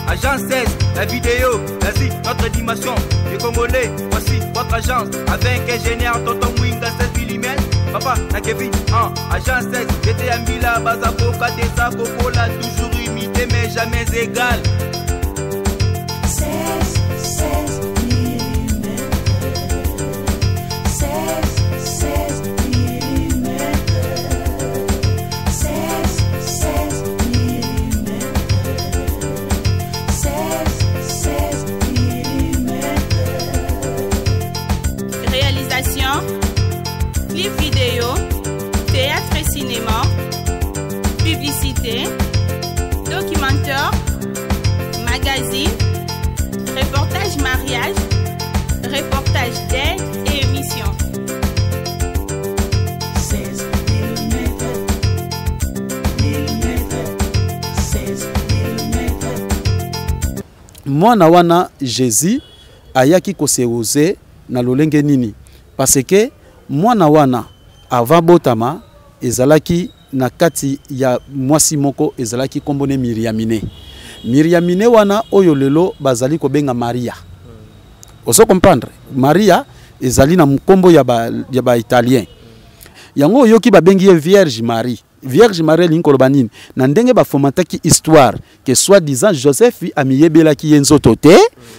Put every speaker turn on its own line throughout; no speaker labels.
Agence 16, la vidéo, vas-y, notre dimension. Les Congolais, voici votre agence. Avec ingénieur Tonton Mwinga 16 mm. Papa, na Kevin, Agence 16, j'étais à Mila, Bazako, Kadeza, Kokola, toujours imité mais jamais égal.
16 mm. 16 mm. 16 mm. 16 mm.
Réalisation, clip vidéo, théâtre et cinéma, publicité, documentaire, magazine, reportage mariage, reportage d'aide et émission.
16 mm. 16 mm.
Mwana wana Jésus ayaki koseoze na lolenge nini parce que mwana wana avant botama ezalaki na kati ya mwasi moko ezalaki kombone Miriamine. Miriamine wana oyo lelo bazali kobenga Maria. Oso comprendre? Maria ezali na mkombo ya ba italien. Yango yoki babengi Vierge Marie. Vierge Marie linkoloba nini na ndenge bafomataki histoire que soi-disant Joseph amiyebelaki yenzoto te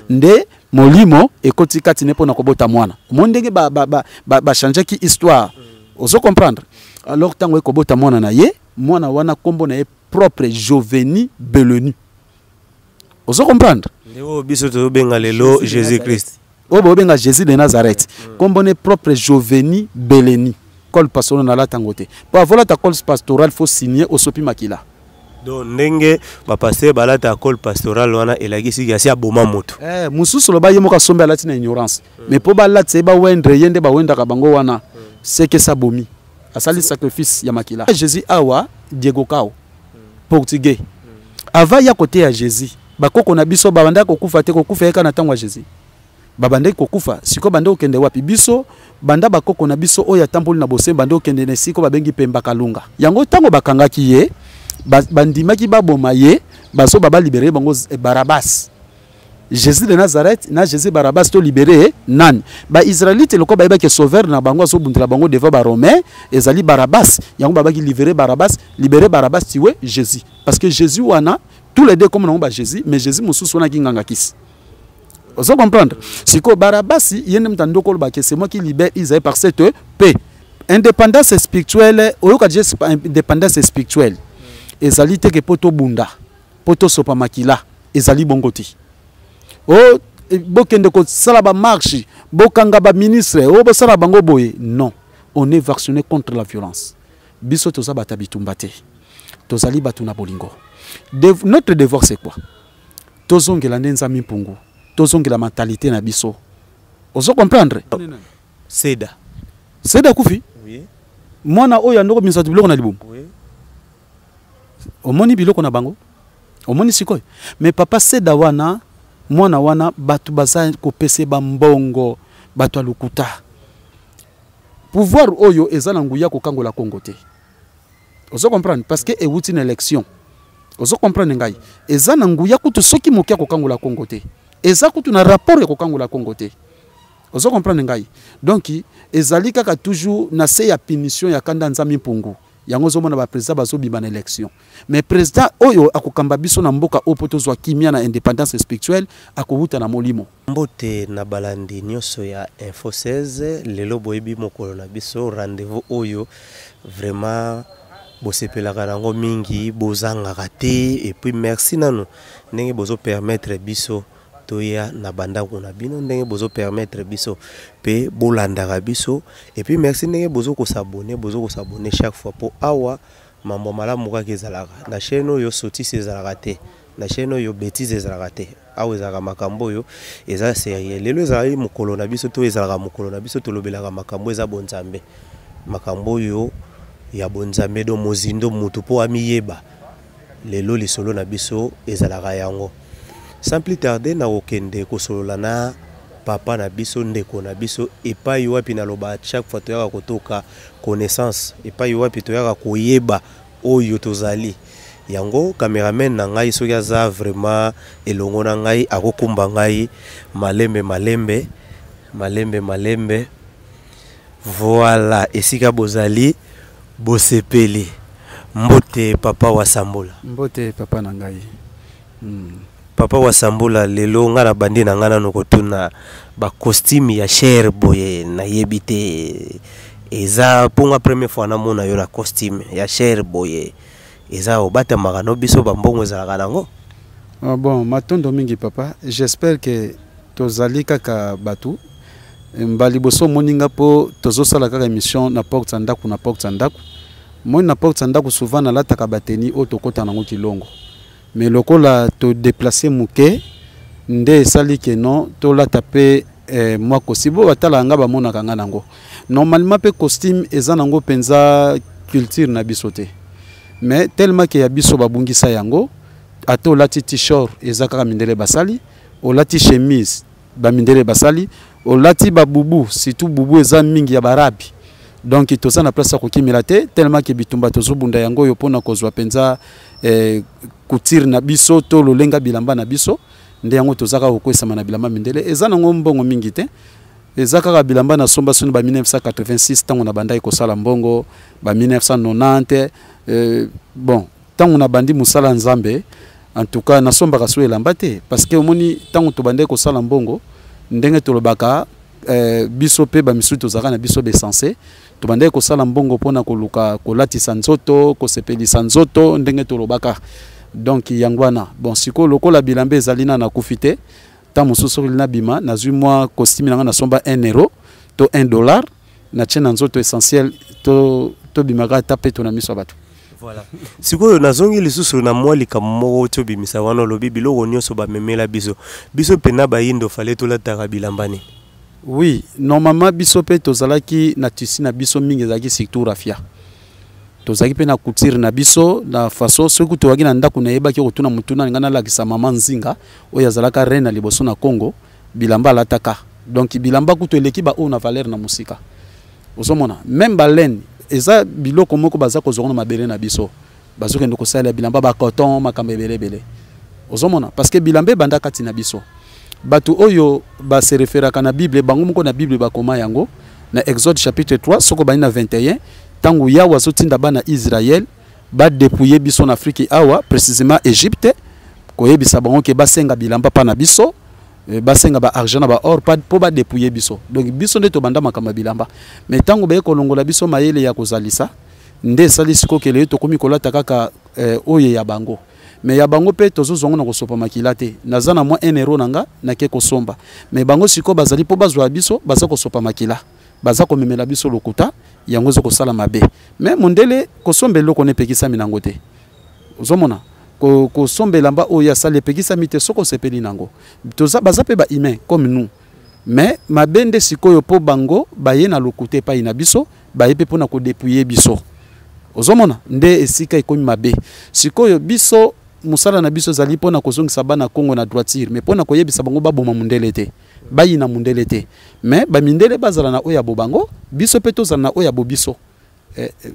nde molimo ekoti kati nepo na kobota mwana. Mondenge ba changeaki histoire. Oso comprendre? Alors tango ekobota mwana na ye, mwana wana kombo na ye propre Joveni Belenu. Oso comprendre?
Ndeo biso to benga lelo Jésus Christ.
Obo benga Jésus de Nazareth. Kombo ne propre Joveni Beleni. Col pastoral na la tangote. Pour avoir ta col pastoral faut signer au sopi makila.
Donc ndenge ba pasteur balata col pastoral wana elagisi ya boma moto.
Mususu lo ba yemo ka sombe alati na ignorance. Mais po ba lati ba wendre yende ba wenda ka bango wana. C'est que ça bomi. Asali sacrifice ya makila. Jésus awa Diego Kao. Portugais. Ava ya côté ya Jésus. Bakoko na biso babanda kokufa te kokufa eka na tango Jésus. Babande kokufa siko bande okende wapi biso banda bakoko na biso oya tamboli na bose bande okende na siko babengi Pemba Kalunga. Yango tango bakangaki ye bandimaki baboma ye baso baba libéré bango Barabas. Jésus de Nazareth na Jésus Barabas to libéré nan ba Israélite loko ba ke sauveur na bango so bundela bango devant ba Romain ezali Barabas yango babaki libéré Barabas tiwe Jésus parce que Jésus wana tous les deux comme on ba Jésus mais Jésus mususu wana kinganga kisi. Vous comprendre? Si ko Barabas yene mtando ko ba que c'est moi qui libère Israël par cette paix. Indépendance spirituelle oyoka je indépendance spirituelle. Ezali te ke poto bunda poto sopa makila ezali bongoti. Oh, bokende ko sala ba marche, bokanga ba ministre, oh bo sala bango boye. Non, on est vacciné contre la violence. Biso toza batabitumba te. Tozali batuna bolingo. Notre devoir c'est quoi? Tozongela ndenza mimpungu. Tozongela mentalité na biso. Ozo comprendre?
Seda.
Seda kufi?
Oui.
Mwana oyo ndoko misatu biloko na libumu.
Oui.
Omoni biloko na bango. Omoni sikoy. Mais papa Seda wana mwana wana batu baza kopese bambongo batu alukuta. Pouvoir oyo ezala nguya ko kangola Congo te. Ozo comprendre parce que ewuti na élection. Ozo comprendre ngai. Ezana nguya kutu soki mokia ko kangola Congo te. Eza kutu na rapport ko kangola Congo te. Ozo comprendre ngai. Donc ezali kaka toujours na se ya punition ya kanda nzami mpungu. Yango zo mona ba président bazo biba na élection. Mais président oyo akokamba biso na mboka opoto zwa kimia na indépendance spirituelle akohuta na molimo.
Mbote na balandi nyoso ya Info 16 lelo boyebi mokolo na biso rendez-vous oyo vraiment bosepelaka nango mingi bozanga te et puis merci nanu ndenge bozo permettre biso toya na bandako na bino ndenge bozo permettre biso pe bolandaka biso et puis merci ndenge bozo ko s'abonner chaque fois pour awa mambo malamu ka kezalaka na chaîne yo soti sezalaka te na chaîne yo bêtise ezalaka te awa ezalaka makambo yo eza sérieux lelo ezali mokolo na biso to ezalaka mokolo na biso to lobelaka makambo eza bonzambe makambo yo ya bonzambe do mozindo mutu po amiyeba lelo lisolo na biso ezalaka yango. Sans plus tarder na okende kosolola na papa na biso ndeko na biso epai wapi na loba chaque fois toyaka kotoka connaissance epai wapi toyaka koyeba oyo tozali yango cameraman na ngai soki aza vraiment elongo na ngai akokumba ngai malembe voilà esika bozali bosepeli mbote papa wa Sambula
mbote papa na ngai
papa wa Sambula lelo nga na bandi na ngana no kotuna ba costume ya cher boye na yebite eza ponga première fois na mona yo na costume ya cher boye eza obata magano biso bambongo ezalaka nango.
Bon matondo mingi papa, j'espère que tozali kaka batu mbali boso moninga po tozosala kaka émission na porte sandaku na porte sandaku moni na porte sandaku souvent na lataka bateni o tokota nango kilongo mais lokola to déplacer muke nde sali ke non to la taper moi kosibo batala nga ba mona kanga nango normalement pe costume eza nango penza culture na bisote mais tellement que ya biso babungisa yango ato lati t-shirt eza kaka mindele basali o lati chemise ba mindele basali o lati ba bubu surtout bubu eza mingi ya barabi donc toza na place ko kimela te tellement que bitumba tozobunda yango yo pona kozwa penza couture na biso to lolenga bilamba na biso nde yango tozaka kokwesama na bilamba mindele eza nango mbongo mingi te eza kaka bilamba na somba soni ba 1986 tango na bandai kosala mbongo ba 1990 bon tango na bandi musala nzambe en tout cas na somba kaso elamba te parce que omoni tango to bandai kosala mbongo ndenge tolobaka biso pe ba misu tozaka na biso besensé to bandai kosala mbongo pona koluka kolatisa nzoto kosepelisa nzoto ndenge tolobaka donc yangwana bon siko lokola bilamba ezalina na kufite ta mosusu lina bima nazui moi costume nanga na somba 1 euro to $1 na chena nzoto essentiel to bimaka tape to na miso bato.
Voilà. Siko nazongi lisusu na moi likamoko to bimisa wana lobi biloko nyonso ba memela biso pena ba yindo fale to la tara bilambani.
Oui, normalement biso pe tozalaki na tisi na biso mingi ezalaki surtout rafia. Tozalaki pe na couture na biso na façon soki towaki na ndako na yebaki kotuna mutuna ngana lakisa mama nzinga oyo azalaka reine liboso na Congo bilamba lataka. Donc bilamba kuto eleki ba o na valeur na musika. Ozomona même baleine eza biloko moko baza kozongona mabele na biso bazoke ndoko sala bilamba ba coton makambe belebele. Ozomona parce que bilambe banda kati na biso batu oyo ba se referaka na Bible bango moko na Bible ba koma yango na Exode chapitre 3 soko bani na 21 tangu yawa azotinda bana Israël ba dépouiller biso na Afrique awa précisément Égypte koyebisa bango ke basenga bilamba pa na biso basenga ba argent na ba or pa po ba dépouiller biso donc biso nde to banda makamba bilamba mais tangu ba kolongola biso mayele ya kozalisa nde sali siko kele to komi kolata kaka oye ya bango mais ya bango pe tozozongo na kosopa makila te naza na moi 1 euro nanga na ke kosomba mais bango siko bazali po bazwa biso baza kosopa makila baza komemela biso lokuta yango zo kosala mabe mais mondele kosombe loko ne pekisa minango te ozomona kosombe lamba oya sale pekisa mite soko sepeli nango toza baza pe ba humain comme nous mais mabende sikoyo po bango baye na lokuta pa ina biso baye pe pona ko dépouiller biso ozomona nde esika ikomi mabe sikoyo biso musala na biso zali pona kozongisa bana Congo na droiture mais pona koyebisa bango baboma mundele te bayi na mundele te mais ba mindele bazala na oya bobango biso pe tozala na oya bobiso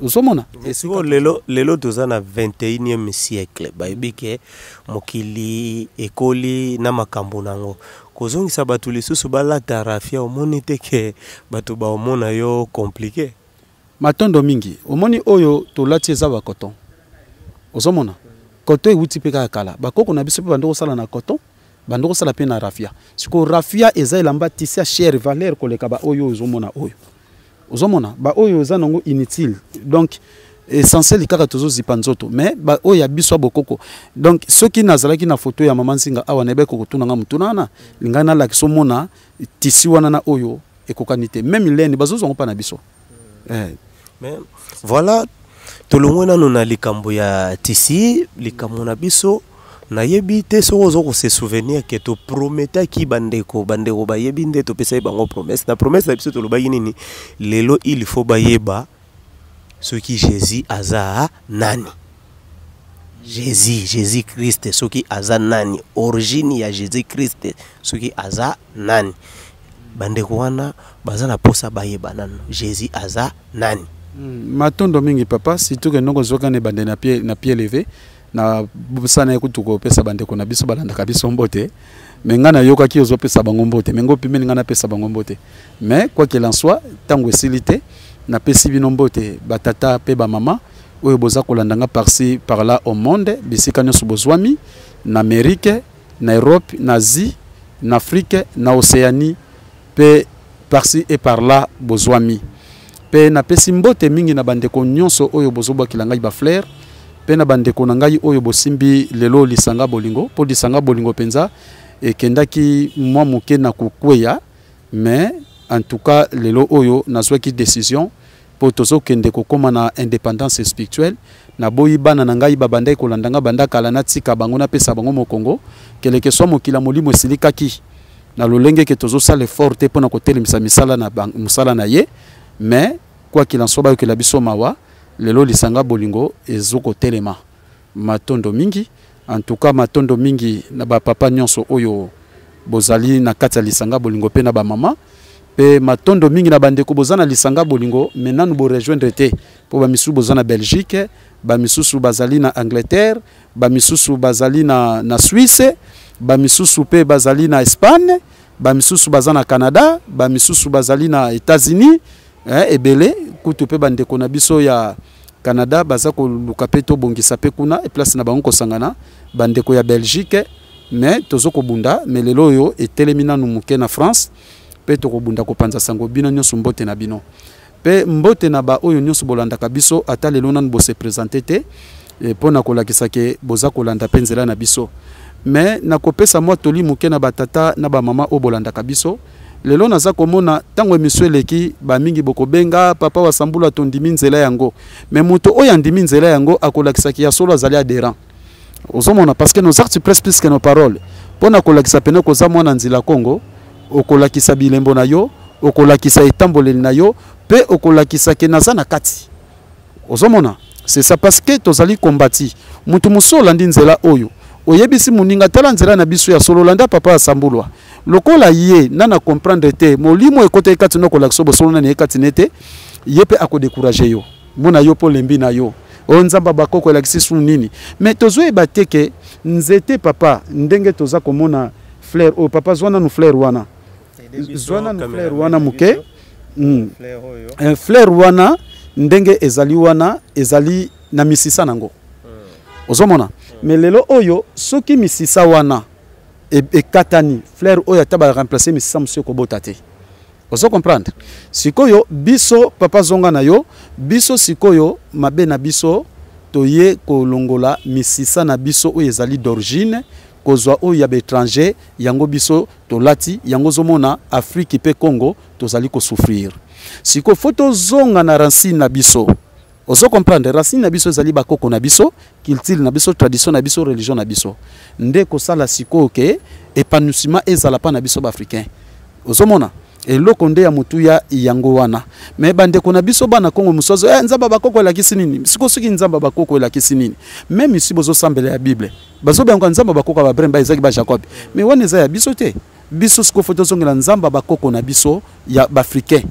ozomona
esiko lelo toza na 21e siècle baibike mokili ekoli na makambo nango kozongisa batu lisusu balata rafia omoni te ke batu ba omona yo compliqué
matondo mingi omoni oyo tolati eza ba coton ozomona coton ewuti pe kala bakoko na biso pe bando kosala na coton bando kosala pe na rafia siko rafia eza elamba tisi ya cher valeur koleka ba oyo ozomona oyo ozomona ba oyo eza nango inutile donc essentiel kaka tozo zipa nzoto mais ba oyo ya biso bokoko donc soki nazalaki na photo ya mama nzinga awa na beko kotuna nga mutuna lingana la kisomona tisi wana na oyo ekokanite même leni bazozongo pa na biso
mais voilà tolongwe nanu na likambo ya tisi likambo na biso na yebi te soko zoko se souvenir que to prometa ki bandeko ba yebi nde to pesa bango promesse na promesse na biso to loba nini lelo il faut bayeba ce qui Jésus aza nani Jésus Christ ce qui aza nani origine ya Jésus Christ ce qui aza nani bandeko wana baza na posa bayeba nano Jésus aza nani
matondo mingi papa surtout que noko zoka ne bande na pied levé na busana ekutuko pesa bandeko na biso balanda kabiso mbote mais ngana yoka ki ozo pesa bango mbote mais ngo pimeni ngana pesa bango mbote mais quoi qu'il en soit tango esilite na pesi bino mbote batata pe ba mama oyo boza kolandanga par-ci par là au monde bisika nyonso bozwami na Amérique na Europe na Asie na Afrique na Océanie pe par-ci et par là bozwami pe na pesi mbote mingi na bandeko nyonso oyo bozoba kilanga ba fleur pe na bandeko na ngai oyo bosimbi lelo lisanga bolingo po lisanga bolingo penza et kendaki mwa muke na kukweya mais en tout cas lelo oyo nazwaki décision pour tozo kende kokoma na indépendance spirituelle na boyi bana na ngai babandai kolandanga banda kala na tika bango na pesa bango mokongo keleke so mokila molimo esilikaki na lolenge ke tozo sala forte pona kotelemisa misala na musala na ye mais quoi qu'il en soit ba que la biso mawa lelo lisanga bolingo ezoko telema matondo mingi en tout cas matondo mingi na ba papa nyonso oyo bozali na kati ya lisanga bolingo pe na ba mama pe matondo mingi na bandeko bozana lisanga bolingo maintenant nous bo rejoindre te po ba misusu bozana Belgique ba misusu bazali na Angleterre ba misusu bazali na Suisse ba misusu pe bazali na Espagne ba misusu bazana Canada ba misusu bazali na États-Unis ebele kutu pe bandeko na biso ya Canada baza ko luka pe to bongisa pe kuna e place na bango kosangana bandeko ya Belgique mais tozo ko bunda mais lelo yo etelemina nu muke na France pe to ko bunda ko panza sango bino nyonso mbote na bino pe mbote na ba oyo nyonso bolanda ka biso ata lelo nan bo se présenter te e pona ko lakisa ke boza ko landa penzela na biso mais na kopesa mwa toli muke na batata na ba mama o bolanda ka biso lelo naza komona tango emission eleki ba mingi bokobenga papa wa sambula tondimi nzela yango mais moto oyo andimi nzela yango akolakisa ki ya solo azali adhérent ozomona parce que nos actes presse plus que nos paroles pona kolakisa pene koza mwana nzela Congo okolakisa bilembo na yo okolakisa etamboleli na yo pe okolakisa ke naza na kati ozomona c'est ça parce que tozali kombati mutu musola ndi nzela oyo oyebisi muninga tala nzela na biso ya solo landa papa asambulwa lokola ye nana comprendre te molimo ekote ekati no kolakso bosolo na ekati nete yepe akodécourager yo mona yo po lembi na yo onzamba bakoko elakisi su nini mais tozo ebateke nzete papa ndenge toza komona fleur o papa zwana nu fleur wana zwana nu fleur wana muke fleur wana ndenge ezali wana ezali na misisa nango ozomona mais lelo oyo soki misisa wana ekatani fleur oyo taba remplacer misisa monsieur kobota te ozo comprendre sikoyo biso papa zonga na yo biso sikoyo mabe na biso toye kolongola misisa na biso oyo ezali d'origine kozwa oyo ya étranger yango biso tolati yango zomona Afrique pe Congo tozali ko souffrir siko photo zonga na racine na biso ozo comprendre racine na biso ezali bakoko na biso culture na biso tradition na biso religion na biso nde ko sala siko ke épanouissement ezala pa na biso ba africain ozo mona eloko nde ya mutu ya yango wana mais bandeko na biso bana Kongo musozo nzamba bakoko elakisi nini siko soki nzamba bakoko elakisi nini même ici bozo sambela ya Bible bazo benga nzamba bakoko ba Bremba ezaki ba Jacob mais wana eza ya biso te biso siko photo zongela nzamba bakoko na biso ya ba africain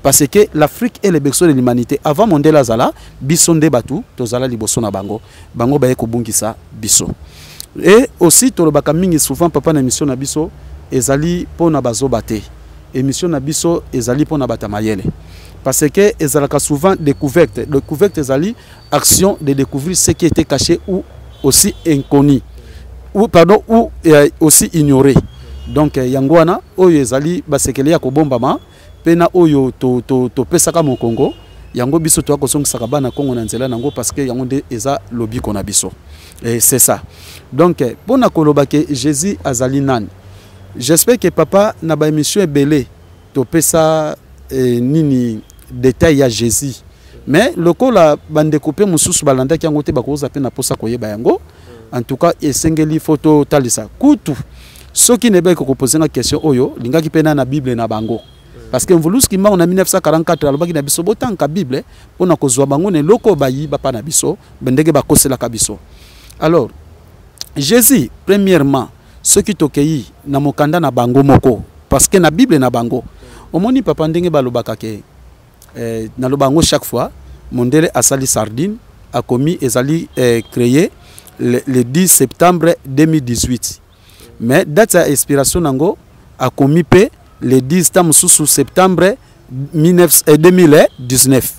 parce que l'Afrique est le berceau de l'humanité avant Mandela zala biso nde batu tozala liboso na bango bango baye kobungisa biso et aussi tolobaka mingi souvent papa na émission na biso ezali pona bazoba te émission na biso ezali pona batamayele parce que ezalaka souvent découverte ezali action de découvrir ce qui était caché ou aussi inconnu ou pardon ou aussi ignoré donc yangwana oyo ezali basekele ya kobombama pena oyo to pesaka mo Congo yango biso to akosongisaka bana Congo na nzela nango parce que yango nde eza lobiko na biso et c'est ça donc pona koloba ke Jésus azali nani. J'espère que papa na ba émission ebele to pesa nini détail ya Jésus mais lokola bande couper mususu balanda ki yango te bakoza pe na posa koyeba yango en tout cas esengeli photo talisa kutu soki ne ba ko poser na question oyo lingaki pena na Bible na bango parce que mvuluski ma on a 1944 alobaki na biso botanka Bible pona kozwa bango ne loko bayi bapa na biso bendege bakosela ka biso. Alors Jésus premièrement ceux qui tokei na mokanda na bango moko parce que na Bible na bango omoni papa ndenge balobaka ke na lobango chaque fois mondele asali sardine a commis ezali créé le 10 septembre 2018. Mais date à expiration nango a commis le 10 septembre 2019.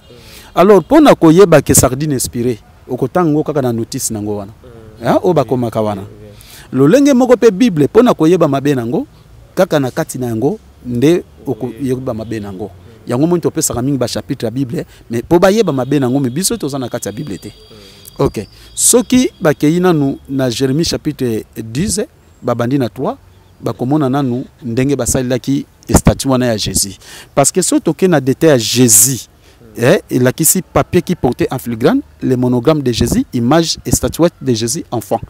Alors pour na koyeba ke sardine expiré okotango kaka na notice nango wana. O bakoma kawana. Lolenge moko pe Bible pour na koyeba mabe nango kaka na kati nango nde okoyeba mabe nango. Yango mo to pesa mingi ba chapitre ya Bible mais po ba yeba mabe nango me biso to za na kati ya Bible te. OK. Soki ba keina nu na Jérémie chapitre 10 babandi na 3 bakomona nanu ndenge basalaki statue wana ya Jésus parce que so toke na détail ya Jésus et là ici papier qui portait en filigrane le monogramme de Jésus, image et statuette de Jésus enfant.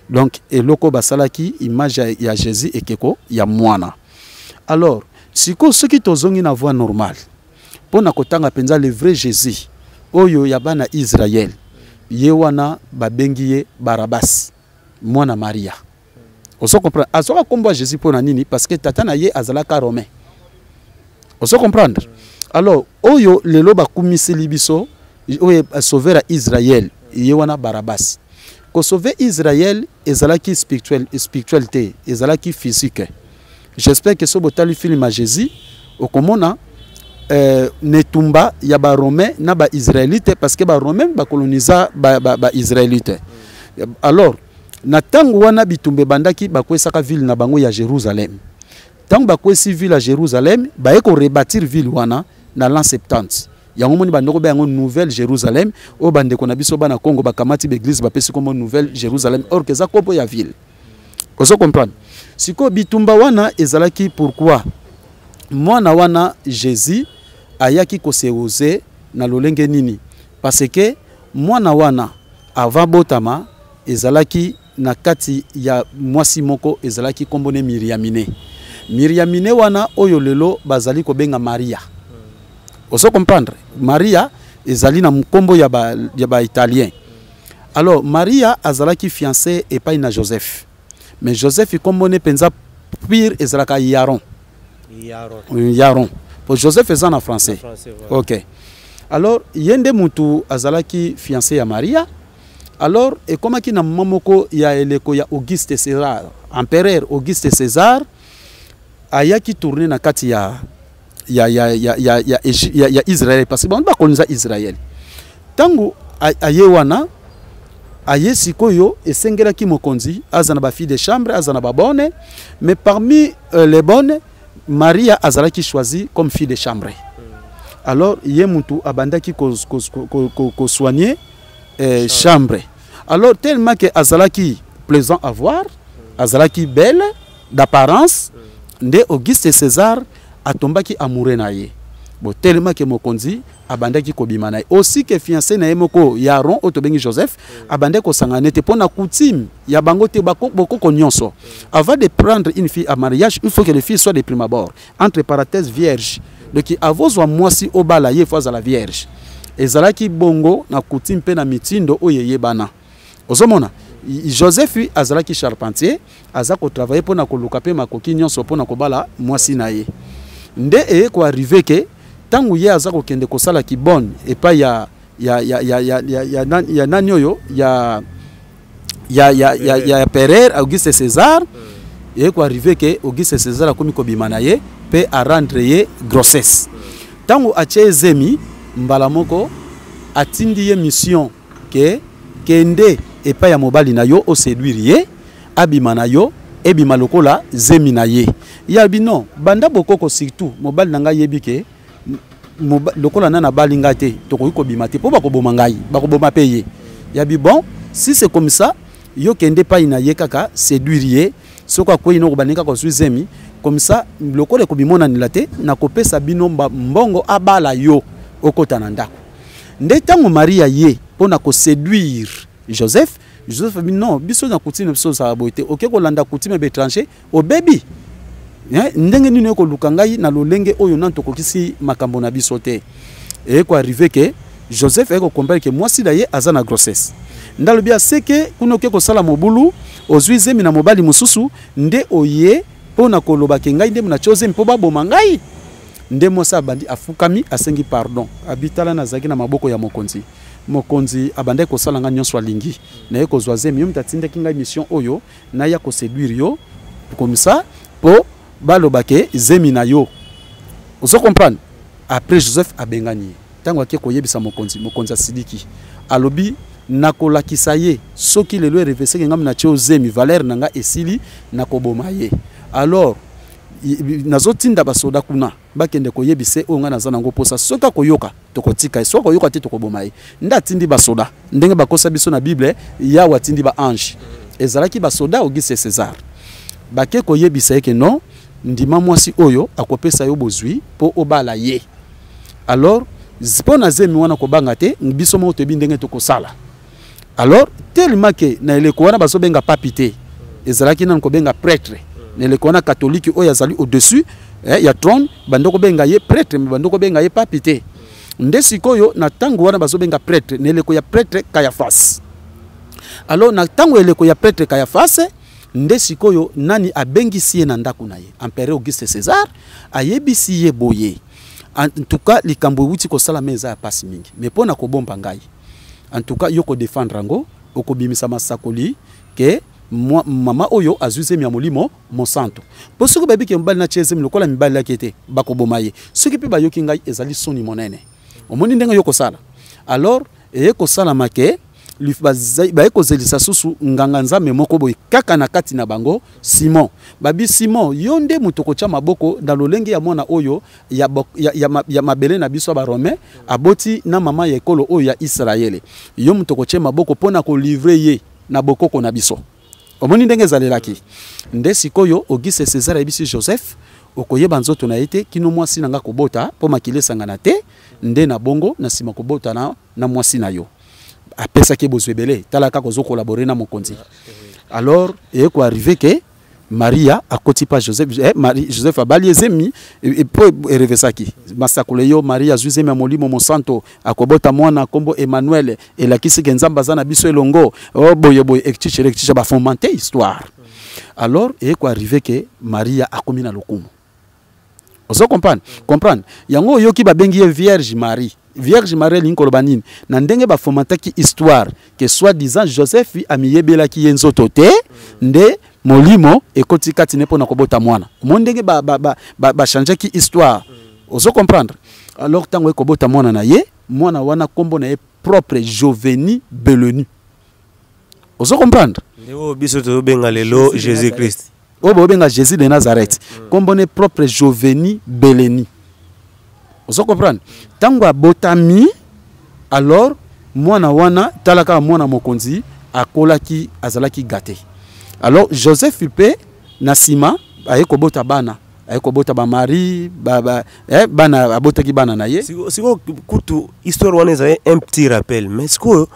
Donc et loko basalaki image ya Jésus et keko ya mwana. Alors siko ceux qui tozongi na voie normale pour na kotanga penza le vrai Jésus oyo ya bana Israël ye wana babengiye Barabas mwana Maria. On se comprend. À ce combat Jésus pour nini parce que tatana ye azalaka romain. On se comprendre. Alors oyo lelo ba kumisi libiso oyo sauver à Israël ye wana Barabas. Ko sauver Israël ezalaki spiritualité, ezalaki physique. J'espère que ce botali film à Jésus okomona netumba ya ba romain na ba israélite parce que ba romain ba colonisa ba israélite. Alors na tangu wana bitumbe bandaki bakwesaka ville na bango ya Jérusalem. Tangu bakwesi ville à Jérusalem, baeko rebâtir ville wana na l'an 70. Yango moni bandoko ba yango nouvelle Jérusalem, o bandeko na biso bana Congo bakamati l'église bapesi comme nouvelle Jérusalem or que za kopo ya ville. Ozo comprendre. Siko bitumba wana ezalaki pourquoi mwana wana Jésus ayaki koseoze na lolenge nini parce que mwana wana avant botama ezalaki na kati ya mwasi moko ezalaki kombone Miriamine. Miriamine wana oyo lelo bazali ko benga Maria. Oso comprendre? Maria ezali na mkombo ya ba italien. Alors Maria azalaki fiancée et pas na Joseph. Mais Joseph kombone penza pire ezalaka Yaron. Yaron. Pour Joseph ezan en français. OK. Alors yende mutu azalaki fiancé ya Maria. Alors, et comme qui na mamoko ya eleko ya Auguste César, empereur Auguste César, aya qui tourné na kati ya Israël parce que on va connaître Israël. Tango aye wana aye sikoyo esengela ki mokonzi azana ba fille de chambre azana ba bonne mais parmi les bonnes Maria azala qui choisi comme fille de chambre. Alors yé mutu abandaki ko soigner chambre. Alors tellement que azalaki plaisant à voir, azalaki belle d'apparence, nde Auguste César atombaki amoureux na ye. Bon tellement que mokonzi abandaki kobima na ye. Aussi que fiancé na ye moko Yaron otobengi Joseph abandaki ko sanganete pona coutume ya bango te boko nyonso. Avant de prendre une fille à mariage, il faut que les filles soient de prime abord entre parenthèses vierges. Donc avozwa mwasi obala ye fois à la vierge. Ezalaki bongo na coutume pe na mitindo oyeye bana. Ozomona Joseph azalaki charpentier azako travailler pour na koluka pe makoki nyonso pour na kobala mwasi na ye. Nde ko arriver que tangu ye azako kende kosala ki bonne et pas ya nanyoyo ya Pereire Auguste César et ko arriver que Auguste César akomi kobima na ye pe a rendre ye grossesse. Tangu ache zemi mbala moko atindi ye mission ke kende epa ya mobali na yo o séduire ye abima na yo ebima lokola zemi na ye ya bino banda bokoko surtout mobali na ngai yebi ke lokola na balinga te tokoki kobima te po bakoboma ngai bakoboma pe ye ya bi bon si c'est comme ça yo kende pa ina ye kaka séduire ye soko ko ino kobanika ko zemi comme ça lokola ko bimona nilate na kopesa bino mbongo abala yo okota na ndako nde tango Maria ye pona ko séduire Joseph dit non biso na coutume biso za boité OK ko landa coutume étranger au baby ndenge nini ko lukangai na lolenge oyo nanto kokisi makambo na biso te et ko arriver que Joseph eko comprendre que moi si daye azana grossesse ndalo bia seke kuno ke ko sala mobulu ozwize mina mobali mususu nde oye pona ko lobake ngai nde mna chose mpo baboma ngai nde mosa bandi afukami asengi pardon abitala na zaki na maboko ya mokonzi mokonzi abande kosala nga nyonso alingi na ye kozwa zemi yo mutatindaki ngai mission oyo na ya koséduire yo comme ça po balobake zemi na yo ozo comprendre. Après Joseph abengani tango ake koyebisa mokonzi asidiki alobi nakolakisa ye soki lelo revese ngam na tio zemi valeur nanga esili nakoboma ye. Alors nazotinda basoda kuna bakende koyebise o nga nazana ngo posa soka koyoka tokotika soka koyoka te tokoboma ye ndatindi basoda ndenge bakosa biso na Bible ya watindi ba ange ezalaki basoda Auguste César bake koyebisa ye ke non ndima mwasi oyo akopesa yo bozwi po obala ye. Alors zipona zemi wana kobanga te biso mo tobi ndenge tokosala. Alors tellement que na eleko wana bazobenga papité ezalaki nan kobenga prêtre na eleko wana catholique oyo azali au-dessus ya trône bandoko benga ye prêtre bandoko benga ye papité nde sikoyo na tango wana bazobenga prêtre na eleko ya prêtre Caiaphas. Alors na tango eleko ya prêtre Caiaphas nde sikoyo nani abengisi ye na ndako na ye empereur Auguste César ayebisi ye boye. En tout cas likambo wuti kosala meza ya pasi mingi mais pona kobomba ngai en tout cas yoko défendre ngo okobimisa masakoli ke mama oyo azuze mi molimo monsanto po soki babi ke mbali na cheze lokola mibali la kete bakoboma ye soki pe bayoki ngai ezali soni monene omoni ndenga yoko sala. Alors eko sala make ba kozelisa susu nganga nzambe moko boy kaka na kati na bango Simon babi Simon yonde mutoko cha maboko na lolenge ya mwana oyo ya mabele na biso ba Romain aboti na mama ya ekolo oyo ya Israele yo mutoko cha maboko pona ko livrer ye na bokoko na biso omoni ndenge zalelaki nde sikoyo Auguste César ebisi Joseph okoyeba nzoto na ete kino mwasi nanga kobota po makilesa ngana te nde na bongo na sima kobota na mwasi na yo apesa ke bozwebele talaka kozo collaborer na mokonzi. Alors et ko arrivé que Maria akoti pa Joseph Joseph abali ezemi et po revesaki masakule yo Maria zuzemi molimo monsanto akobota mwana kombo Emmanuel elakisi ke nzamba zana biso elongo o boye ektiche ba fomenter histoire. Alors et ko arrivé que Maria akomi na lokumu ozo comprendre yango yoki babengi Vierge Marie Vierge Marie linkolobanine na ndenge ba fomentaki histoire que soi-disant Joseph amiyebelaki yenzoto te nde molimo ekoti kati nepo na kobota mwana mondenge ba changeaki histoire ozo comprendre. Alors tango ekobota mwana na ye mwana wana kombo na ye propre Joveni Belenu ozo comprendre
ndeko biso to benga lelo Jésus Christ
obo benga Jésus de Nazareth kombo ne propre Joveni Beleni ozo comprendre. Tango abotami alors mwana wana talaka mwana mokonzi akolaki azalaki gâté. Alors Joseph Philippe nasima ayekobota bana ayekobota ba Marie bana abotaki bana na ye
siko kutu histoire wana za un petit rappel mais siko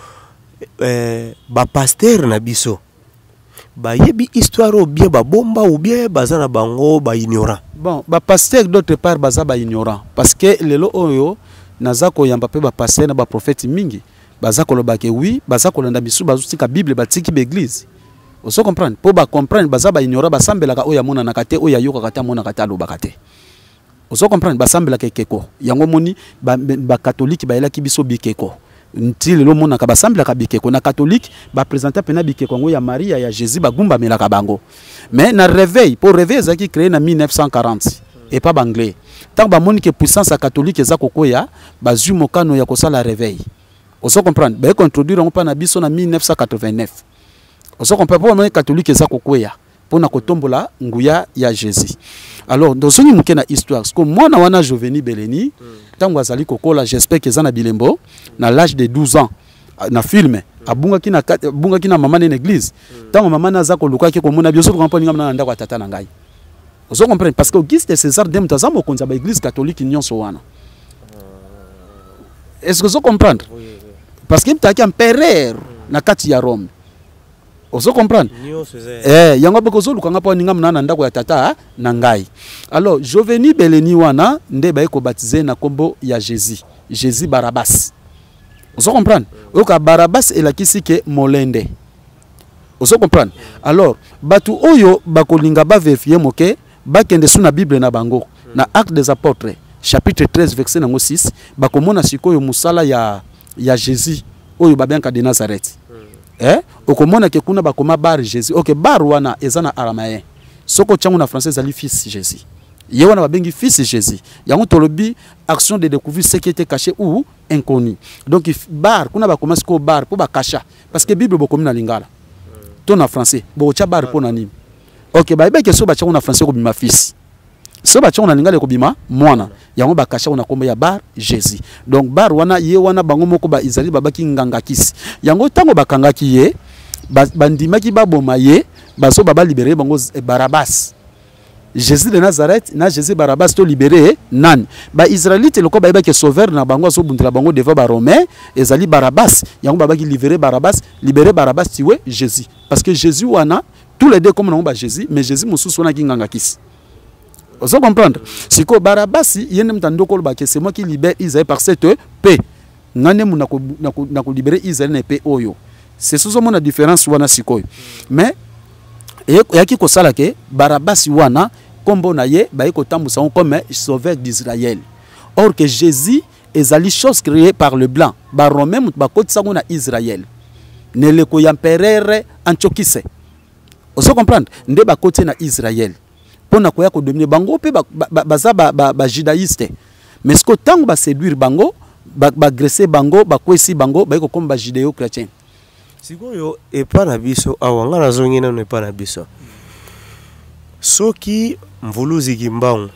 ba pasteur na biso ba yebi histoire ou bien ba bomba ou bien bazana bango ba ignorant.
Bon ba pasteur d'autre part baza ba ignorant parce que lelo oyo nazako yamba pe ba pasteur na ba prophète mingi bazako lobake oui bazako landa bisu bazutika Bible batiki l'église oso comprendre po ba comprendre baza ba ignorant basambelaka oya mona na kate oya yoka kata mona kata lobaka te oso comprendre basambelaka keko yango moni ba catholique ba elaki biso bikeko ntile lo mona ka basambelaka bikeko na catholique ba présenter pena bikeko ngo ya Maria ya Jésus bagumba melaka bango mais na réveil pour réveil zaki créé na 1940 et pas banglais tant ba moni que puissance catholique ezako koya bazu mokano ya kosala réveil oso comprendre ba introduire on pa na biso na 1989 oso comprendre pour moni catholique ezako koya pona kotombola nguya ya Jésus. Alors ndozongi muke na histoire parce que mwana wana Joveni Beleni tango azali kokola j'espère que za na bilembo na l'âge de 12 ans na film abungaki na mama na église tango mama na za ko lukaki ko mona bioso ko mponi ngam na ndako tata na ngai ozo comprendre parce que Auguste César dem tazamo konza ba église catholique nyonso wana est-ce que vous comprenez parce que mtaki empereur na kati ya Rome ozo comprendre yango bekozo lukanga pa ninga mna ndako ya tata na ngai. Alors Joveni Beleni wana nde ba eko baptiser na kombo ya Jésus Barabbas ozo comprendre oka Barabbas elakisi ke molende ozo comprendre. Alors batu oyo bakolinga ba vérifier moke bakende suna Bible na bango na Actes des Apôtres chapitre 13 verset 6 bakomona sikoyo musala ya Jésus oyo babenka de Nazareth. Okomona ke kuna bakoma bar Jésus. OK, bar wana ezana aramayen. Soko tchangu na français ali fils Jésus. Ye wana babengi fils Jésus. Yango tolobi action de découvrir ce qui était caché ou inconnu. Donc bar kuna bakoma siko bar pour bakasha parce que Bible bokomi na lingala. Ton en français, bo tcha bar pour nani. OK, ba ebe ke so ba tchangu na français ko bima fils. So ba tchangu na lingala ko bima mwana. Yango bakasha na komba ya bar Jésus. Donc bar wana ye wana bango moko ba Israël babaki nganga kisi. Yango tango bakangaki ye bandimaki baboma ye baso baba libérer bango Barabbas. Jésus de Nazareth na Jésus Barabbas to libéré nan ba Israélite loko ba ke sauveur na bango so bundela bango devant ba Romain ezali Barabbas yango baba ki libéré Barabbas tiwe Jésus parce que Jésus wana tous les deux comme na ba Jésus mais Jésus mususu wana ki nganga kisi. Vous comprendre siko Barabbas yene mtando ko ba ke c'est moi qui libère Israël par cette paix ngane mu na ko libérer Israël na paix oyo c'est sous mon différence wana siko mais yaki ko sala ke Barabbas wana kombo na ye ba ko tambusa comme sauveur d'Israël. Or que Jésus ezali chose créée par le blanc ba romain ba kotisa na Israël ne le ko empereur Antiochise. Vous comprendre nde ba kote na Israël pona ko ya ko dominer bango pe baza ba judaïste mais ce que tango ba séduire bango ba agresser bango ba kwesi bango ba ko comme ba judéo chrétien.
Sikoyo epa na biso awanga na zongi na epa na biso soki mvuluzi kimbangu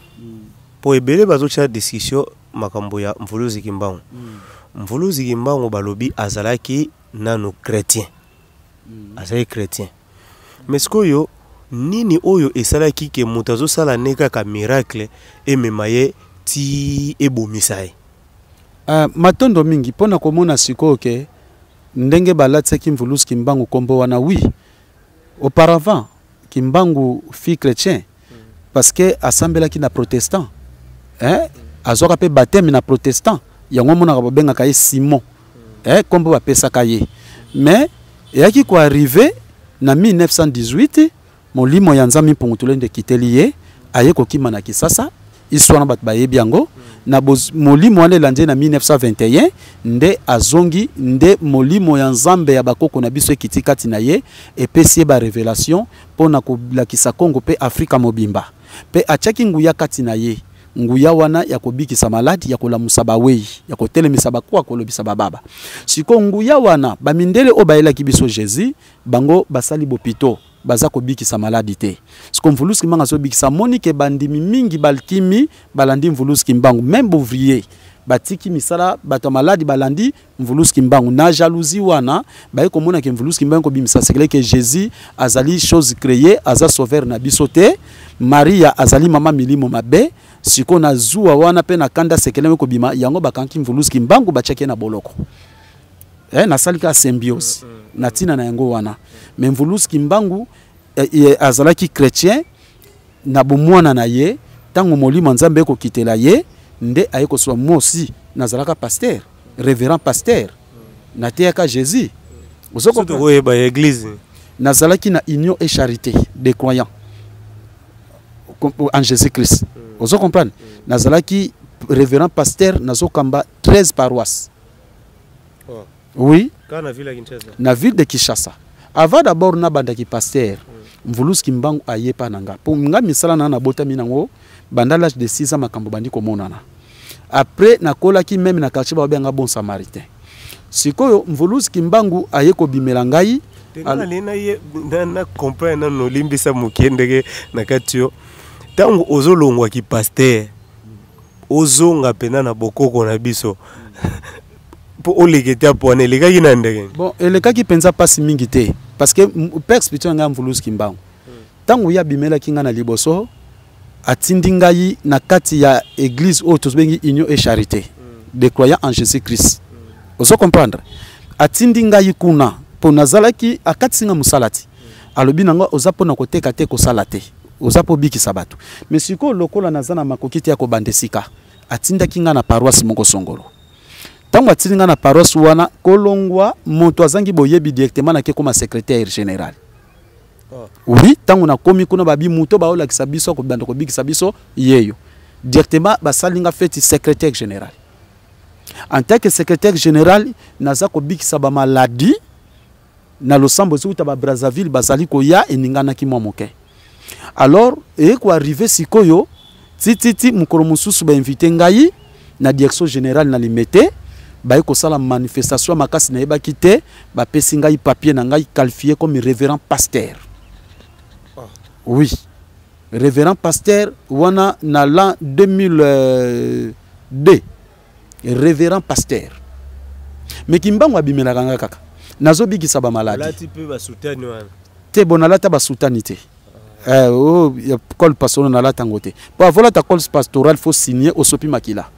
po ebele bazocha discussion makambo ya mvuluzi kimbangu mvuluzi kimbangu balobi azalaki nano chrétien azali chrétien mais sikoyo nini oyo esalaki ke mutazo sala neka ka miracle ememaye ti ebomisaye
matondo mingi pona komona sikoyo ke ndenge balatse kimvuluzi kimbangu kombo wana oui auparavant kimbangu fille chrétien parce que assemblée qui na protestant azoka pe baptême na protestant yango mona ka benga ka Simon kombo ba pesa kaye mais yaki ko arrivé na 1918 molimo ya nzambi mpungutule nde kiteliye aye ko kimana kisasa iswana bat bayebi yango na molimo wane lande na 1921 nde azongi nde molimo ya nzambe ya bakoko na biso kitikati na ye epesi ba révélation pona ko lakisa Kongo pe Afrika mobimba pe achaki nguya kati na ye nguya wana ya kobikisa maladi ya kolamusa bawei ya kotelemisa bakwa kolobisa bababa siko nguya wana bamindele obayela kibiso Jésus bango basali bopito baza kobikisa maladi te siko mvuluzi kimbangu so bikisa monike bandimi mingi balkimi balandi mvuluzi kimbangu même ouvrier batiki misala bato maladi balandi mvuluzi kimbangu na jalousie wana baye komona ke mvuluzi kimbangu ko bimisa sekele ke Jésus azali chose créée aza sauveur na biso te Maria azali mama milimo mabe siko na zuwa wana pe na kanda sekele ko bima yango bakanki mvuluzi kimbangu bacheke na boloko na salika symbiose na tina na yango wana mais mvuluzi kimbangu azalaki chrétien na bomwana na ye tango molimo nzambe ko kitela ye nde ayeko so mosi nazalaka pasteur révérend pasteur na teyaka Jésus ozoko
ko ba église
nazalaki na union et charité des croyants en Jésus-Christ ozoko comprendre nazalaki révérend pasteur nazokamba 13 paroisses. Oui, na ville de Kinshasa. Avant d'abord na bandaki pasteur, mvuluzi kimbangu ayepa nanga. Po nga misala na bota minango banda l'âge de 6 ans makambo bandi komonana. Après na kolaki même na quartier ba benga bon samaritain. Sikoyo mvuluzi kimbangu ayeko bimela ngai
tena lena ye na comprendre no limbisa mukendeke na katio. Tango ozolongwa ki pasteur. Ozonga pena na bokoko na biso. Bon,
le cas qui pensa pas si mingité parce que père spirituel nga mvuluzi kimbangu tango ya bimela kinga na liboso atindingai na kati ya église auto bengi union et charité des croyants en Jésus-Christ. Vous comprendre atindingai kuna po nazalaki akati singa musalati alobi nanga ozapona koteka te ko salate ozapo biki sabatu mais siko lokola nazana makokiti ya ko bandesika atinda kinga na paroisse moko songolo tango atilinga na paroisse wana kolongwa moto azangi boyebi directement na ke comme secrétaire général. Oui, tango na komi kuna babi muto ba ola kisabiso ko banda ko bikisa biso yeyo directement basalinga feti secrétaire général. En tant que secrétaire général, naza ko bikisa ba maladie na losambo zuta ba Brazzaville bazali ko ya eningana ki moke. Alors et ko arriver sikoyo titi mukoro mususu ba invité ngai na direction générale na limete ba ko sala manifestation makasi na yeba kité ba pesi ngai papier na ngai qualifié comme révérend pasteur. Oui. Révérend pasteur wana na l'an 2002. Révérend pasteur. Mais kimbango abimela kanga kaka. Nazo bikisa ba maladi.
Lati pe ba soutani wana.
Te bonalata ba soutanité. Col pastoral na lata ngote. Pour avoir ta col pastoral faut signer au sopi makila.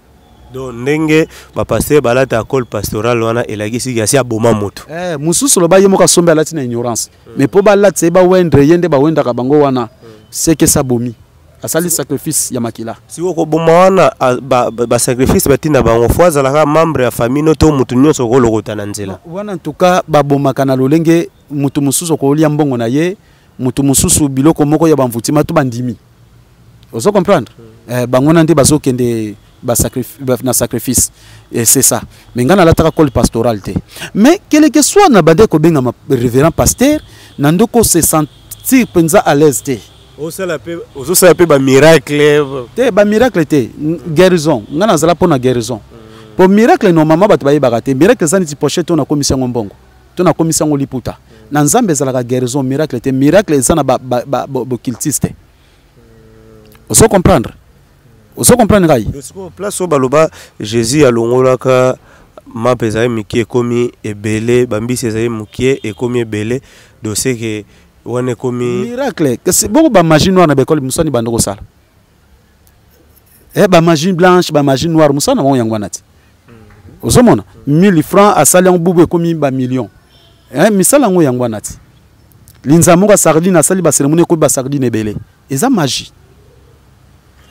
Donc ndenge ba pasteur balata col pastoral wana elagisi kasi aboma moto.
Mususu lo ba yemo ka sombe alati na ignorance. Mais po ba lati ba wendre yende ba wenda ka bango wana c'est que ça bomi. Asali sacrifice ya makila.
Si woko boma wana ba sacrifice batina bango fois alaka membre ya famille noto mutu nyonso ko lokota na nzela.
Wana en tout cas ba boma kana lolenge mutu mususu ko lia mbongo na ye, mutu mususu biloko moko ya bamvutima to bandimi. Ozo comprendre? Bangona nde bazokende na sacrifice et c'est ça. Mais ngana la taka col pastoral te. Mais quel que soit na bande ko benga ma révérend pasteur, nandoko se sentir penza à l'aise te.
Ozo sala pe ba miracle.
Te ba miracle te, guérison. Ngana zala pona guérison. Pour miracle no mama bat baye bagate. Miracle zani ti pochette na commission ngombongo. To na commission ngoliputa. Na nzambe zala ka guérison miracle te. Miracle zana ba cultiste. Ozo comprendre? Ozo comprendre ngai?
Place au baloba Jésus alongola ka ma pesaye mikie komi ebele bambisi ezaye mukie e komi ebele do c'est que wane komi
miracle que c'est beaucoup ba magie noire na bekoli musani bandoko sala. Ba magie blanche ba magie noire musana mo yangwana ti. Ozo mona 1000 francs asali en bubu komi ba million. Misala ngo yangwana ti. Linza monga sardine asali ba cérémonie ko ba sardine ebele. Eza magie.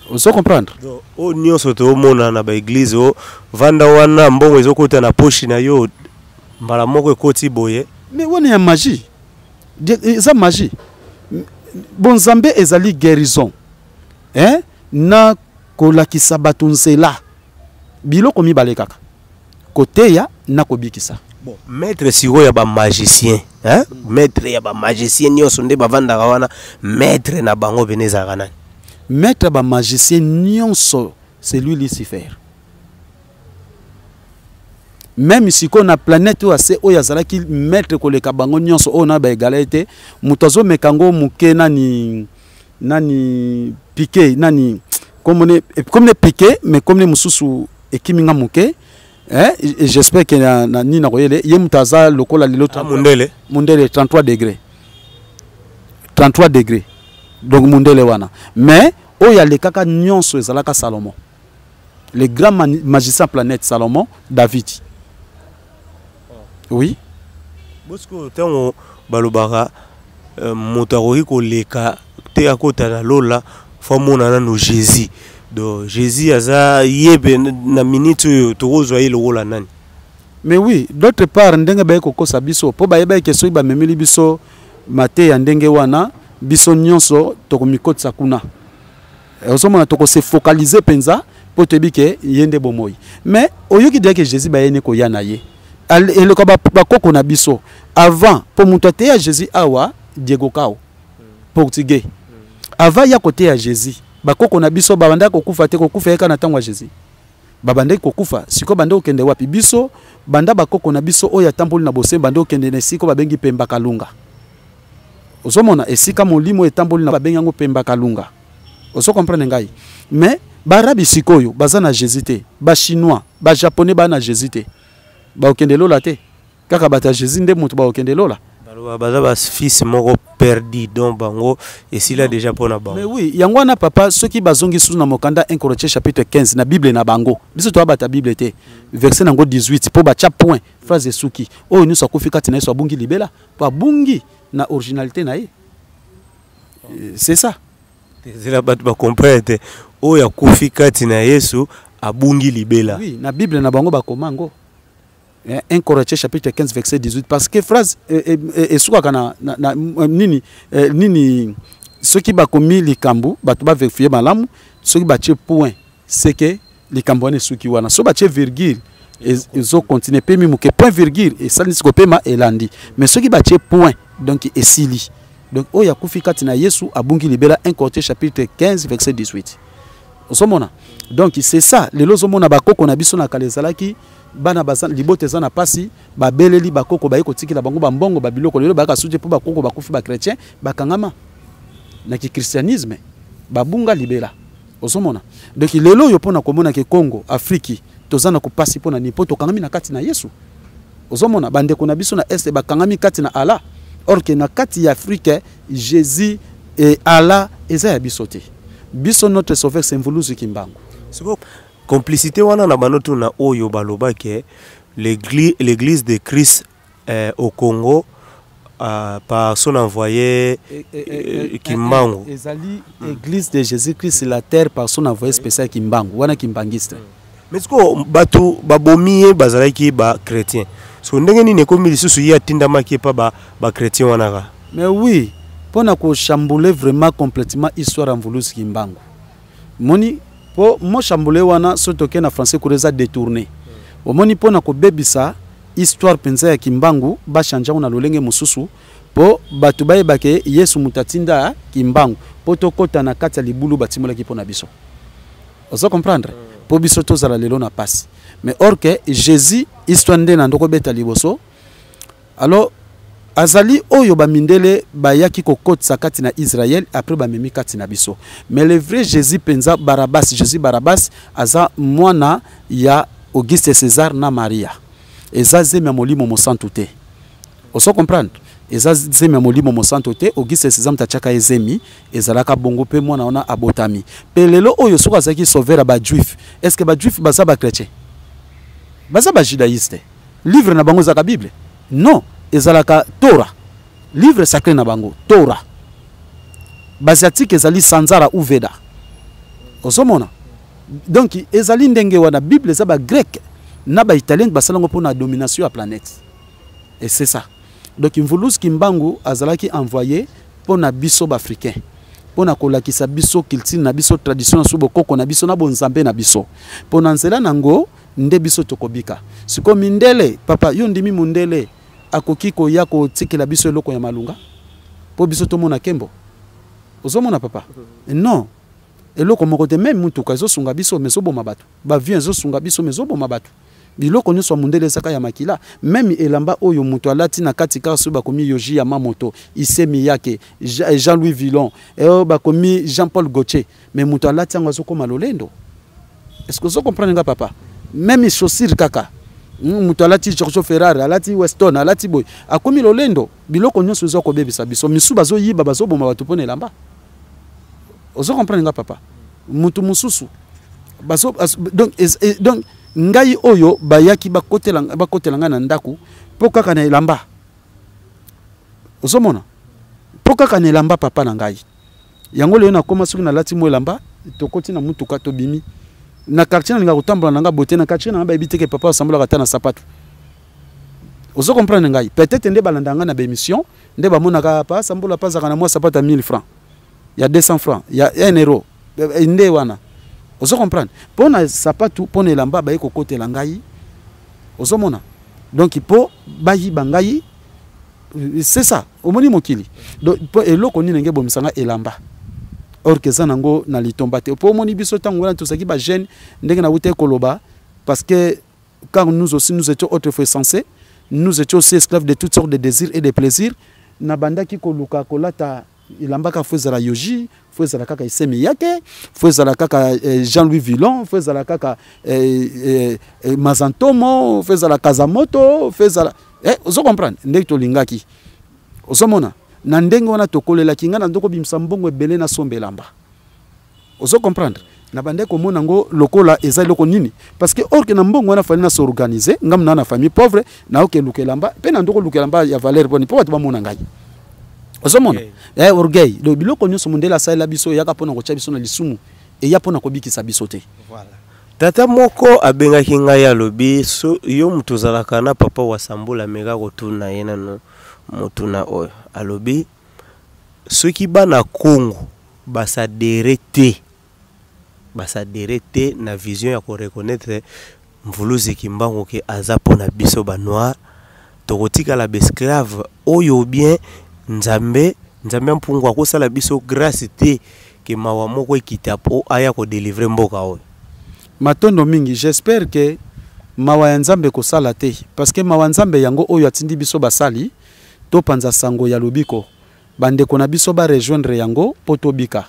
On se comprendre.
O nyonso to mona na ba église o vanda wana mbongo ezokota na poche na yo mbala moko ekoti boye.
Mais wana ya magie. Eza magie. Bon Zambé ezali guérison. Na kolakisa bato nzela. Biloko mibale kaka. Kote ya na kobikisa.
Bon, maître siro ya ba magicien, maître ya ba magicien nyonso nde bavanda wana maître na bango beneza kana.
Maître ba magicien nyonso c'est lui Lucifer. Même si on a planète ou assez o yazala ki maître ko le kabango nyonso o na ba égalité mutazo mekango muke nani piqué nani comme ne piqué mais comme ne mususu ekiminga muke et j'espère que na ni na koyele ye mutaza lokola lilo mundele 33 degrés 33 degrés. Donc mundele wana mais o ya le kaka nyonso ezalaka Salomon, le grand magicien planète Salomon David. Oui
bosko tango balobaka motarori ko leka te akota na lola famona na no Jésus do Jésus aza yebe na minute tozwa ile lola nani.
Mais oui, d'autre part ndenge ba ko kosa biso po ba yeba ke so ba memeli biso mate ya ndenge wana biso nyonso tokomikotsa kuna. Osomona toko se focaliser penza po te bike yende bomoyi. Mais oyoki dia que Jésus ba yene ko yana ye. Et le koko na biso avant pour mutate ya Jésus awa Diego Kao portugais. Avant ya côté ya Jésus bakoko na biso babanda ko kufa te ko kufa eka na tangwa Jésus. Babanda ko kufa siko banda okende wapi biso banda bakoko na biso oya tamboli na bose banda okende ne siko babengi Pemba Kalunga. Osomona esika molimo etamboli na babengi ngo Pemba Kalunga. Oso comprendre ngai. Mais barabi sikoyo bazana Jésus te, ba chinois, ba japonais bana Jésus te. Ba okende lola te. Kaka bata Jésus nde mutu ba okende lola.
Baza ba fils moko perdu donc bango et s'il a déjà pona bango.
Mais oui, yangwana papa ceux qui bazongi sous na mokanda 1 Corinthiens chapitre 15 na Bible na bango. Biso to bata Bible te. Verset nango 18 po ba cha point phrase suki. Oh nous so kufika tina so bungi libela, pa bungi na originalité na ye. C'est ça.
C'est la bat ba comprendre. Oh ya kufika tina Yesu abungi libela.
Oui, na Bible na bango ba komango. 1 Corinthiens chapitre 15 verset 18 parce que phrase et soit kana nini ceux qui ba komi likambu ba to ba vérifier malamu ceux qui ba tie point c'est que likambu ne suki wana so ba tie virgule ezo continuer pe mi muke point virgule et ça nisiko pema elandi mais ceux qui batie point donc esili donc oya kufi kati na Yesu abungi libela 1 Corinthiens chapitre 15 verset 18 osomona donc c'est ça les lozomona bakoko na biso na kalezalaki bana bazana libote zana pasi babeleli bakoko bayiko tikila bango bambongo babiloko lelo baka suje po bakoko bakufi ba chrétien bakangama na ki christianisme babunga libela osomona donc lelo yo pona komona ke Congo Afrique tozana ko pasi pona ni poto kangami na kati na Yesu osomona bande ko na biso na est bakangami kati na Allah or que na kati ya Afrique Jésus et Allah eza ya bisote biso notre sauveur symbolize kimbangu
siko complicité wana na banotu na oyo baloba ke l'église de Christ au Congo par son envoyé Kimbangu
ezali église de Jésus-Christ sur la terre par son envoyé spécial Kimbangu wana kimbangiste
mais siko batu babomiye bazalaki ba chrétien so ndenge nini ekomi lisusu ya tindamaki pa ba chrétien wana ka
mais oui pona ko chambouler vraiment complètement histoire en Voulous Kimbangu moni po mo chambouler wana soto ke na français kureza détourner o moni pona ko bebisa histoire penza ya Kimbangu ba chanja na lolenge mususu po batu baye bake Yesu mutatinda Kimbangu po to kota na kati ya libulu batimola ki pona biso ozo comprendre po biso to zala lelo na passe mais or que Jésus histoire nde na ndoko beta liboso alors azali oyo bamindele bayaki kokotsa kati na Israël après bamemi kati na biso mais le vrai Jésus penza Barabbas Jésus Barabbas aza mwana ya Auguste César na Maria eza zeme molimo mosantu te oso comprendre eza zeme molimo mosantu te Auguste César mtachaka ezemi ezalaka bongo pe mwana ona abotami pe lelo oyo soko azaki sauveur ba juif est-ce que ba juif baza ba chrétien baza ba judaïste livre na bango za ka Bible non ezalaka Torah livre sacré na bango Torah basiatique ezali Sanzara ou Veda osomona donc ezali ndenge wana Bible za ba grec na ba italien basalango pona domination ya planète et c'est ça donc Mvulus Kimbangu azalaki envoyé pona biso ba africain pona kolakisa biso culture na biso tradition na subo koko na biso na bonzambe na biso pona nzela nango nde biso tokobika siko mindele papa yo ndimi mundele akoki ko yako tikela biso eloko ya malunga po biso to mona kembo ozomona papa non eloko moko te même mutuka ezo sunga biso mezobo mabatu ba vie ezo sunga biso mezobo mabatu biloko nyonso mundele saka ya makila même elamba oyo mutu alati na kati ka so bakomi Yoji Yamamoto isemi yake Jean-Louis Villon et bakomi Jean-Paul Gauthier mais mutu alati ngo azokoma lolendo est-ce que vous comprenez nga papa même chaussure kaka mutu alati Giorgio Ferrari alati Weston alati boy akomi lolendo biloko nyonso zo ko bebisa biso misuba zo yiba bazo boma batu pone lamba ozo comprendre nga papa mutu mususu bazo donc ngai oyo bayaki bakotelanga na ndaku po kaka na elamba ozomona po kaka na elamba papa na ngai yango leo na koma soki na lati mo elamba tokoti na mutuka to bimi na quartier na kotambola nanga bote na quartier na ba ebiteke papa asambola kata na sapato ozo comprendre ngai peut-être nde balandanga na émission nde ba monaka pa asambola pa zaka na moi sapato à 1000 francs il y a 200 francs il y a 1 euro nde wana ozo comprendre pona sapato pona elamba ba eko kote la ngai ozo mona donc po bayi bangai c'est ça omoni mokili donc eloko ni ngebo misanga elamba or que ça nango na litomba te po moni biso tango na tosaki ba jeune ndenge na wuté koloba parce que quand nous aussi nous étions autrefois censés nous étions aussi esclaves de toutes sortes de désirs et de plaisirs na bandaki koluka kolata ilamba ka fozala Yoji fozala kaka isemi yake fozala kaka Jean-Louis Villon fozala kaka Mazantomo fozala Kazamoto fozala ozo comprendre ndenge to lingaki ozo mona na ndenge wana tokolela kinga na ndoko bimsa mbongo ebele na sombe lamba ozo comprendre na bande ko mona ngo lokola eza loko nini parce que or que na mbongo wana fali na s'organiser ngam na famille pauvre na oke lukelamba pe na ndoko lukelamba ya valeur boni po ba mona ngai ozomona orgueil do biloko nyonso mundela sala biso yaka pona ko chabiso na lisumu e ya pona ko bikisa biso te
voilà tata moko abengaki ngai ya lobi so yo mutozalaka na papa wa Sambola mega kotuna yena no motuna oyo alobi soki bana Congo basadere te na vision ya ko reconnaître mvuluzi kimbango ke aza pona biso ba noir tokotika la esclave oyo bien nzambe mpungu akosala biso grâce te ke mawa moko ekita po aya ko délivrer mboka oyo
matondo mingi. J'espère que mawa ya nzambe kosala te parce que mawa nzambe yango oyo atindi biso basali to panza sango ya lobiko bandeko na biso ba rejoindre yango po tobika.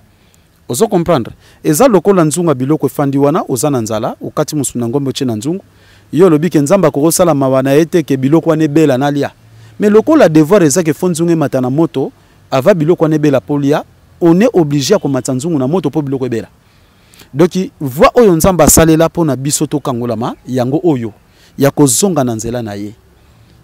Ozo comprendre eza lokola nzunga biloko efandi wana oza na nzala ukati musu na ngombe na nzungu yo lobike nzamba kokosala mawa na ete ke biloko wana ebela nalia mais lokola devoir eza ke fonzunga mata na moto ava biloko wana ebela polia on est obligé à komata nzungu na moto po biloko ebela. Donc voix oyo nzamba salela po na biso to kangolama yango oyo ya kozonga na nzela na ye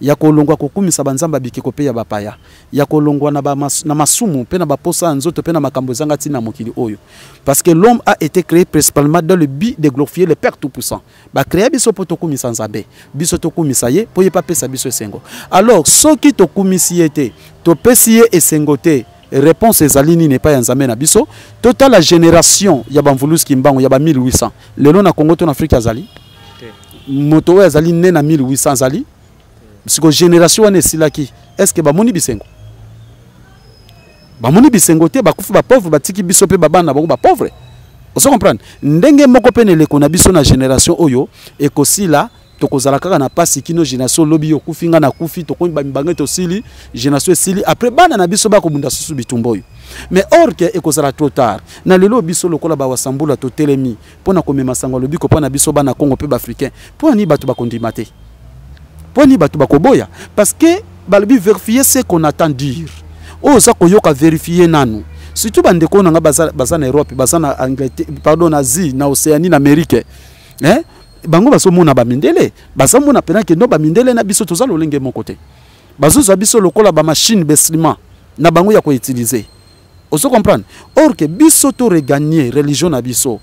ya kolongwa kokumisa banzamba bikeko pe ya bapaya ya kolongwa na masumu pe na baposa nzoto pe na makambo zanga tina mokili oyo parce que l'homme a été créé principalement dans le but de glorifier le Père Tout-Puissant. Ba créer biso po to kumisa nzambe biso to kumisa ye po ye pa pesa biso esengo. Alors soki to kumisi ete to pesi ye esengo te réponse ezalini n'est pas yanzambe na biso total la génération ya bamvulus kimbango ya ba 1800 lelo na Congo to na Afrique azali moto oyo azali ne na 1800 azali siko génération wana esilaki est-ce que bamoni bisengo te bakufi ba pauvre batiki biso pe babana bango ba pauvre oso comprendre ndenge moko pe neleko na biso na génération oyo ekosila tokozala kaka na pasi kino génération lobi yo kufinga na kufi to komi bambange to sili génération sili après bana na biso ba ko bunda susu bitumbo yo mais or que ekozala trop tard na lelo biso lokola ba wasambula to telemi pona komema sango lobi ko pona biso bana Congo pe ba africain pona ni bato ba kondima te pona ni bato ba koboya parce que balobi vérifier ce qu'on attend dire oza koyoka vérifier nanu surtout bandeko na nga baza na Europe baza na Angleterre pardon na Asie na Océanie na Amérique bango baso mona ba mindele baza mona pena ke no ba mindele na biso toza lolenge mon côté bazo biso lokola ba machine beslima na bango ya ko utiliser oso comprendre or que biso to regagner religion na biso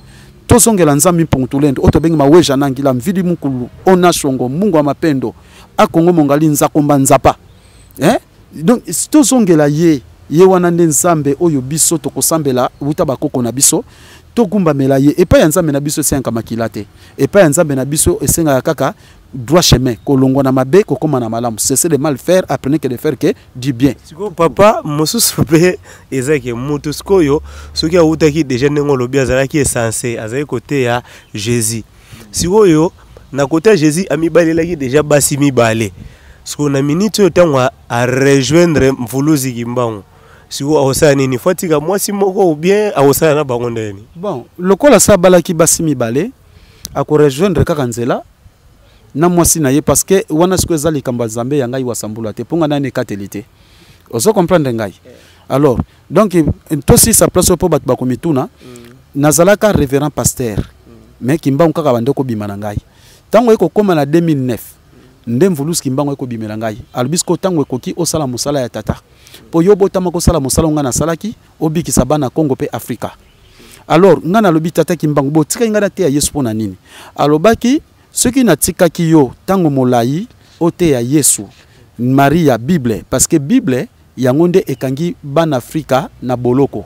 to songela nzambi mpuntulendo oto bengi maweja nangila mvidi mukulu ona shongo mungu wa mapendo akongo mongali nzakomba nzapa donc to songela ye wana nde nzambe oyo biso to kosambela uta bakoko na biso to gumba melaye et pas nzambe na biso senga makilate et pas nzambe na biso esenga kaka droit chemin kolongo na mabe kokoma na malamu cesser de mal faire apprenez que de faire que du bien
siko papa mosusu pe ezaki mutu skoyo soki autaki déjà nengo lobi azalaki essentiel azali côté ya Jésus sikoyo na côté Jésus amibalelaki déjà basi mibale siko na minute otango a rejoindre mvuluzi kimbango siko awosana nini fatika mwasi moko ou bien awosana na bango ndeni
bon lokola sa balaki basi mibale ako rejoindre kaka nzela na mwasi na ye parce que wana siko ezali kamba zambe ya ngai wasambula te ponga nane katelite oso comprendre ngai alors donc tosi sa place po bat bakomituna nazalaka révérend pasteur mais kimbango kaka bandeko bima na ngai tango eko koma na 2009 nde mvulusi kimbango eko bimela ngai albisko tango ekoki osala musala ya tata po yo botama ko sala musala nga na salaki obikisa bana Congo pe Afrika alors nga na lobi tata kimbango bo tika nga na te ya Yesu pona nini alobaki ceux na tikaki yo tango molai ote ya Yesu Maria Bible parce que Bible yango nde ekangi bana Afrika na boloko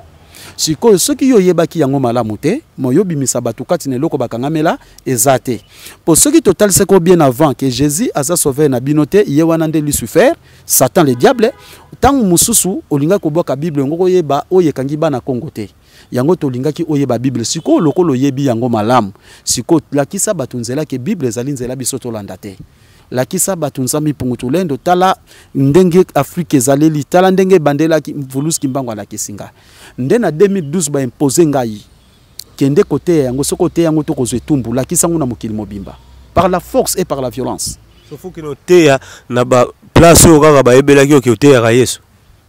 sikoyo soki yo yebaki yango malamu te moyo bimisa batu kati na eloko bakangamela ezate po soki total seko bien avant que Jésus asa sauver na binote ye wana nde Lucifer Satan le diable tangu mususu olinga ko boka Bible ngoko yeba oyekangi bana Kongo te yango tolingaki oyeba Bible siko lokolo yebi yango malamu siko lakisa batu nzela ke Bible ezali nzela biso tolanda te lakisa batu nzambi pungutulendo tala ndenge Afrique ezaleli tala ndenge bandela ki mvulusi kimbango alakisinga nde na 2012 ba imposer ngai kende côté yango soko te yango to kozwe tumbu lakisa nguna mokili mobimba par la force et par la violence
sauf que no te na ba place o kaka ba ebelaki o te ya Yesu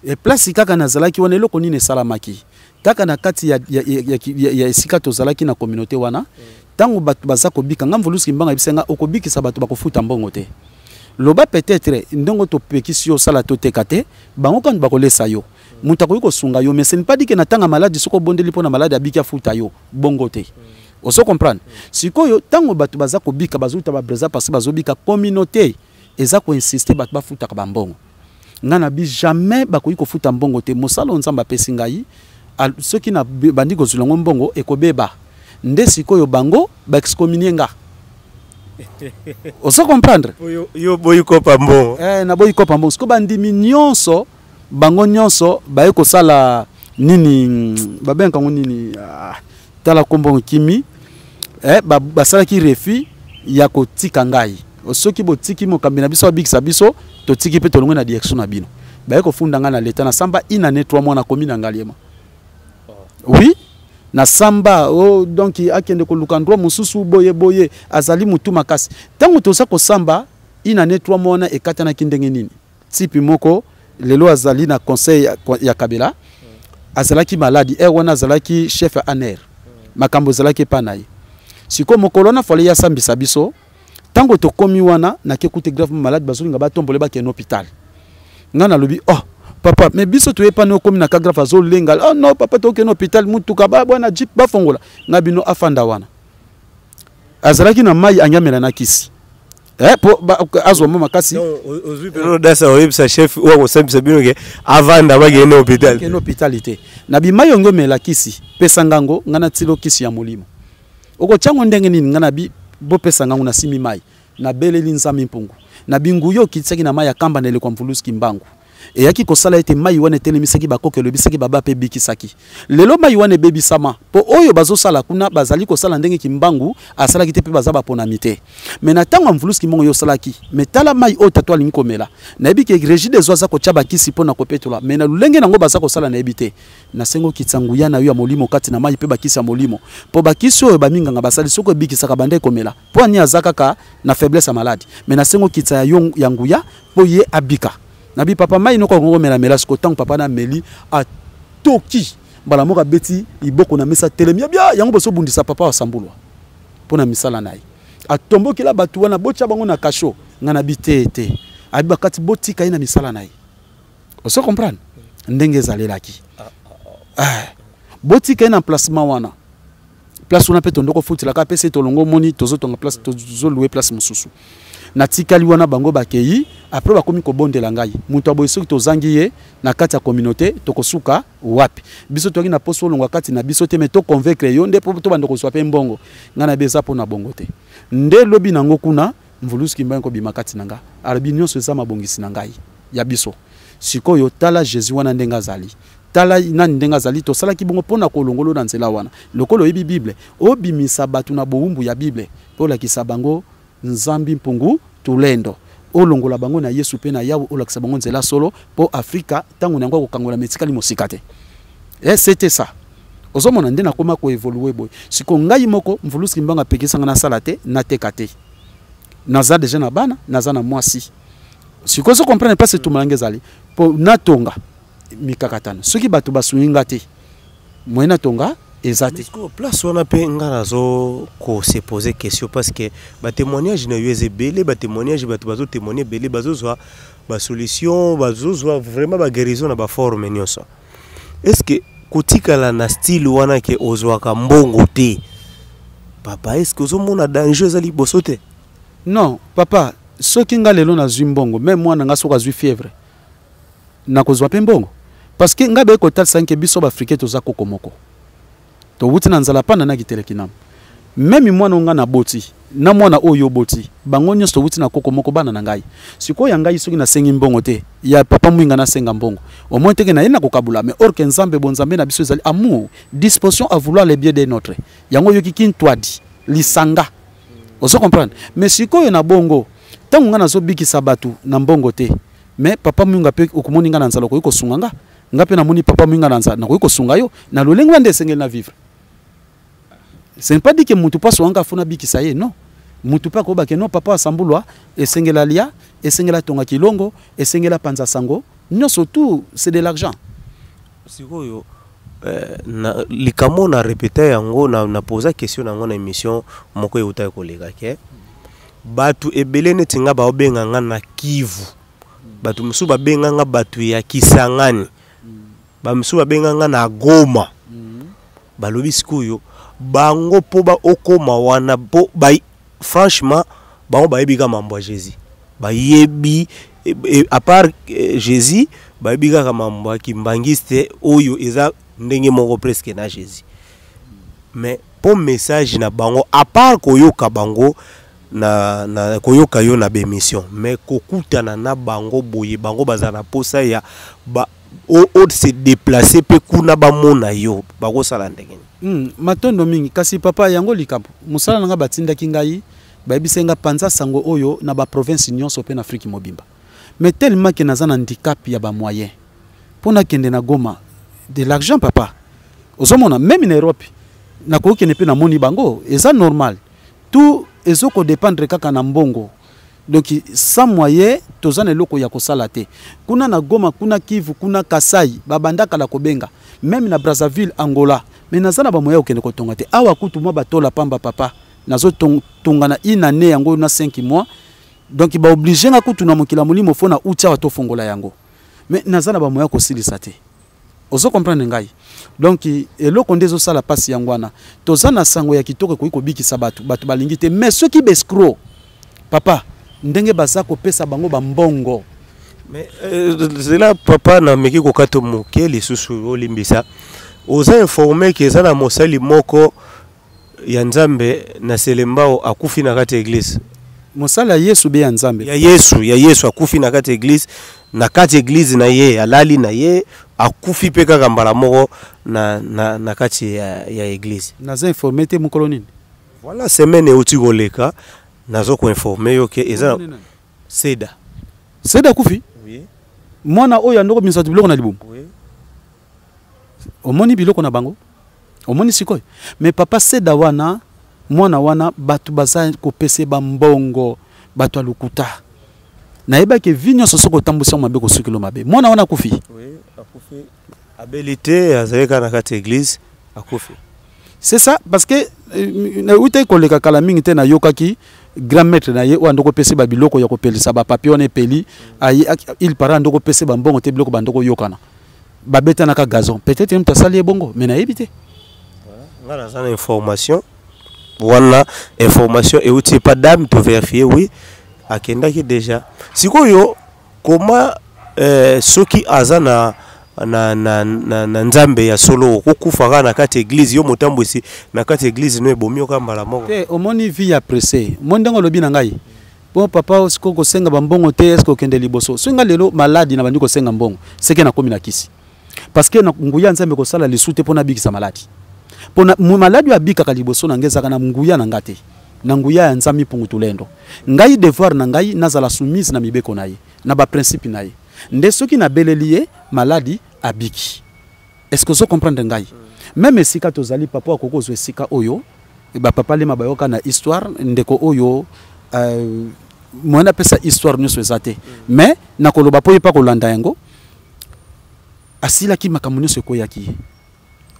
et place kaka nazalaki wana eloko nini salamaki kaka na kati ya esika tozalaki na communauté wana tango batu baza kobika nga mvulusi kimbanga bisenga okobikisa batu bakofuta mbongo te loba peut-être ndongo to pekisi yo sala to tekate bango kan bakolesa yo mutako yuko sunga yo mais ce n'est pas dit que na tanga malade soko bondeli pona malade abiki afuta yo bongo te oso comprendre sikoyo tango batu baza kobika bazuta ba breza parce bazobika communauté eza ko insister batu bafuta ka bambongo ngana bi jamais bakoyi ko futa mbongo te mosalo nzamba pesi ngai ceux qui na bandi ko zulongo mbongo ekobeba nde sikoyo bango ba excommunier nga ozo comprendre
yo boyi kopa mbongo
na boyi kopa mbongo siko bandimi nyonso bango nyonso baye kosala nini babenga ngo nini tala kombo kimi basalaki refi ya kotika ngai soki botiki mokambi na biso abikisa biso totiki pe tolongwe na direction na bino baye kofunda nga na leta na samba ina ne 3 mois na komi na ngaliema oui na samba donc akende ko luka ndro mususu boye azali mutu makasi tango toza ko samba ina ne 3 mois na ekatana kindenge nini tipi moko lelo azali na conseil ya Kabila azalaki maladi wana azalaki chef aner makambo azalaki panaye siko mokolona fale ya sambisa biso tango to komi wana na kekute grave malade bazolinga batombole ba ken hôpital ngana lobi papa mais biso to epa no komi na ka grave azo lenga non papa to ken hôpital mutuka ba bwana jeep ba fongola ngabino afanda wana azalaki na mai anyamela na kisi po azwa mama kasi
ozwi peno dasa oyebisa chef wa kosambisa bino ke avanda ba ken hôpital
ken hôpitalité na bimayongo mela kisi pesa ngango ngana tilo kisi ya molimo oko chango ndenge nini ngana bi bo pesa ngango na simi mai na beleli nzambi mpungu na binguyo kitsaki na mai ya kamba na ile kwa mvuluski mbangu e yaki kosala ete mai wana telemisaki bakoko lobisaki baba pe bikisaki lelo mai wana bebi sama po oyo bazo sala kuna bazali kosala ndenge kimbangu asala kite pe bazaba pona mite mena tango mvuluski mongo yo salaki metala mai o tatwa linko mela na ebike régie des oiseaux ko chaba kisi pona ko petola mena lulenge nango baza kosala na ebite na sengo kitsangu ya na yo ya molimo kati na mai pe bakisi ya molimo po bakisi oyo baminga nga basali soko bikisaka bande komela po ani azaka ka na faiblesse ya maladi mena sengo kitsa ya nguya po ye abika nabi papa mai no ko ngo mela mela siko tango papa na meli a toki bala moka beti iboko na mesa telemia bia yango boso bundisa papa wa sambulwa pona misala nai atombo kila batu wana bocha bango na kasho ngana bitete abiba kati botika ina misala nai oso comprendre ndenge zalelaki botika ina placement wana place wana pe tondoko futila ka pese tolongo moni tozo tonga place tozo louer place mususu na tikali wana bango bakei après bakomi ko bondela ngai mutu aboyi soki tozangi ye na kati ya communauté tokosuka wapi biso toki na poso longwa kati na biso te me to convaincre yo nde to bando ko swape mbongo ngana beza pona bongo te nde lobi nango kuna mvuluski mbango bima kati nanga albinyo so za mabongisi na ngai ya biso sikoyo tala Jésus wana ndenga zali tala nani ndenga zali to sala ki bongo pona ko longolo na nzela wana lokolo yebi bible obimisa batu na boumbu ya bible pola kisabango nzambi mpungu tulendo olongola bango na Yesu pe na yawo olakisa bango nzela solo po Afrika tangu nango ko kangola metikali mosikate c'était ça ozomona ndena koma ko évoluer boy siko ngai moko mvuluski mbanga pekisanga na salate na tekate naza déjà na bana naza na mwasi siko zo comprendre pas tout malange zali po natonga mikakatano soki batu basuinga te moyena tonga ezate
place wana pe ngana zo ko se poser question parce que ba témoignage na USB belé ba témoignage batu bazo témoigner belé bazo zwa ba solution bazo zwa vraiment ba guérison na ba forme nyonso est-ce que kotika la na style wana ke ozwa ka mbongo te papa est-ce que ozomona danger za liboso te
non papa soki nga lelo na zwi mbongo même moi nga soka zwi fièvre na kozwa pe mbongo parce que nga be ko tal sanke biso ba africain to za kokomoko to wuti na nzala pana na kiteleki nam memi mwana nga na boti na mwana oyo boti bango nyonso wuti na kokomoko bana na ngai siko ya ngai soki na sengi mbongo te ya papa mwinga na senga mbongo au moins teke na yena kokabula mais or que nzambe bonzambe na biso ezali amour disposition à vouloir le bien de notre yango yoki kintwadi lisanga oso comprendre mais siko yo na bongo tangu nga na zo bikisa batu na mbongo te mais papa mwinga pe okumoni nga na nzala ko sunganga ngape na moni papa mwinga na nzala na ko sunga yo na lolengo nde sengel na vivre. Ce n'est pas dit que mutu pas swanga funa bikisa ye non mutu pa ko ba ke non papa asambulwa esengela lia esengela tonga kilongo esengela panza sango non surtout c'est de l'argent
sikoyo na likamo na répéter yango na poser question nango na émission moko euta ko lega ke batu ebele netinga ba obenga nga na Kivu batu musu ba benga nga batu ya Kisangani ba musu ba benga nga na Goma balobi sikoyo bango po ba okoma wana po ba franchement bango ba yebi ka mambo Jésus ba yebi à part Jésus ba yebi ka mambo kimbangiste oyo eza ndenge moko presque na Jésus mais pour message na bango à part koyoka bango na koyoka yo na bémission mais kokutana na bango boye bango bazana posa ya ba o se déplacer pe kuna ba mona yo bako sala ndenge
matondo mingi kasi papa yango likapo musala nanga batinda kingai bayibisenga panza sango oyo na ba province nyonso pe na Afrique mobimba mais tellement que naza na handicap ya ba moyen pona kende na Goma de l'argent papa ozomona même na Europe na ko kende pe na moni bango eza normal tout ezoko dépendre kaka na mbongo donc sans moyen tozana eloko ya kosala te kuna na Goma kuna Kivu kuna Kasai babandaka la kobenga même na Brazzaville Angola mais nazana ba moyen okende kotonga te awa kutu mwa batola pamba papa nazo tonga na une année yango na 5 mois donc ba obligé nga kutu na mokila molimo fona utia wato fongola yango mais nazana ba moyen kosilisa te ozo comprendre ngai donc eloko ndezo sala pasi yangwana tozana sango ya kitoko ko bikisa batu balingi te mais ceux qui bescro papa ndenge bazako pesa bango ba mbongo
mais c'est là papa na meki ko kato moke les susu olimbisa oza informé que ça na mosali moko ya nzambe na selembao akufi na kati église
mosala Yesu be ya nzambe
ya Yesu akufi na kati église na kati église na ye alali na ye akufi pe kaka mbala moko na kati ya église
naza informé te mukolo nini
voilà semaine uti koleka nazo ko informer yo ke eza Seda kufi
oui mwana oyo ndoko misatu biloko na libumu
oui
omoni biloko na bango omoni sikoy mais papa Seda wana mwana wana batu baza ko pese ba mbongo batu alukuta na yeba ke vinyo soso ko tambusa mabe ko sukilo mabe mwana wana kufi
oui akufi abilité azaleka na kati église akufi
c'est ça parce que na uté koleka kala mingi te na yokaki grand maître na ye o ndoko pese ba biloko ya ko pelisa ba papier on peli ayi il para ndoko pese ba mbongo te biloko ba ndoko yokana ba beta na ka gazon peut-être mtasali bongo mais na yebite
voilà ngana information voilà information et outil pas dame to vérifier oui akenda ki déjà sikoyo comment soki azana na nzambe ya solo kokufaka na kati église yo motambo isi na kati église no ebomi okambala moko
te omoni vie ya pressé mondengo lobi na ngai bon papa osiko ko senga bambongo te est-ce ko kende liboso so nga lelo maladi na bandi ko senga mbongo seke na komi na kisi parce que na nguya nzambe ko sala lisute pona bikisa maladi pona maladi ya bika kaliboso na ngeza kana nguya na ngate na nguya ya nzami pungu tulendo ngai devoir na ngai nazala soumise na mibeko na ye na ba principe na ye nde soki na belelié maladi abiki est-ce que vous comprenez ngai même esika tozali papa akoko zo esika oyo ba papa le mabayoka na histoire ndeko oyo mwana pesa histoire nyo sezate mais nakoloba po yepa kolanda yango asila ki makamunyo seko yaki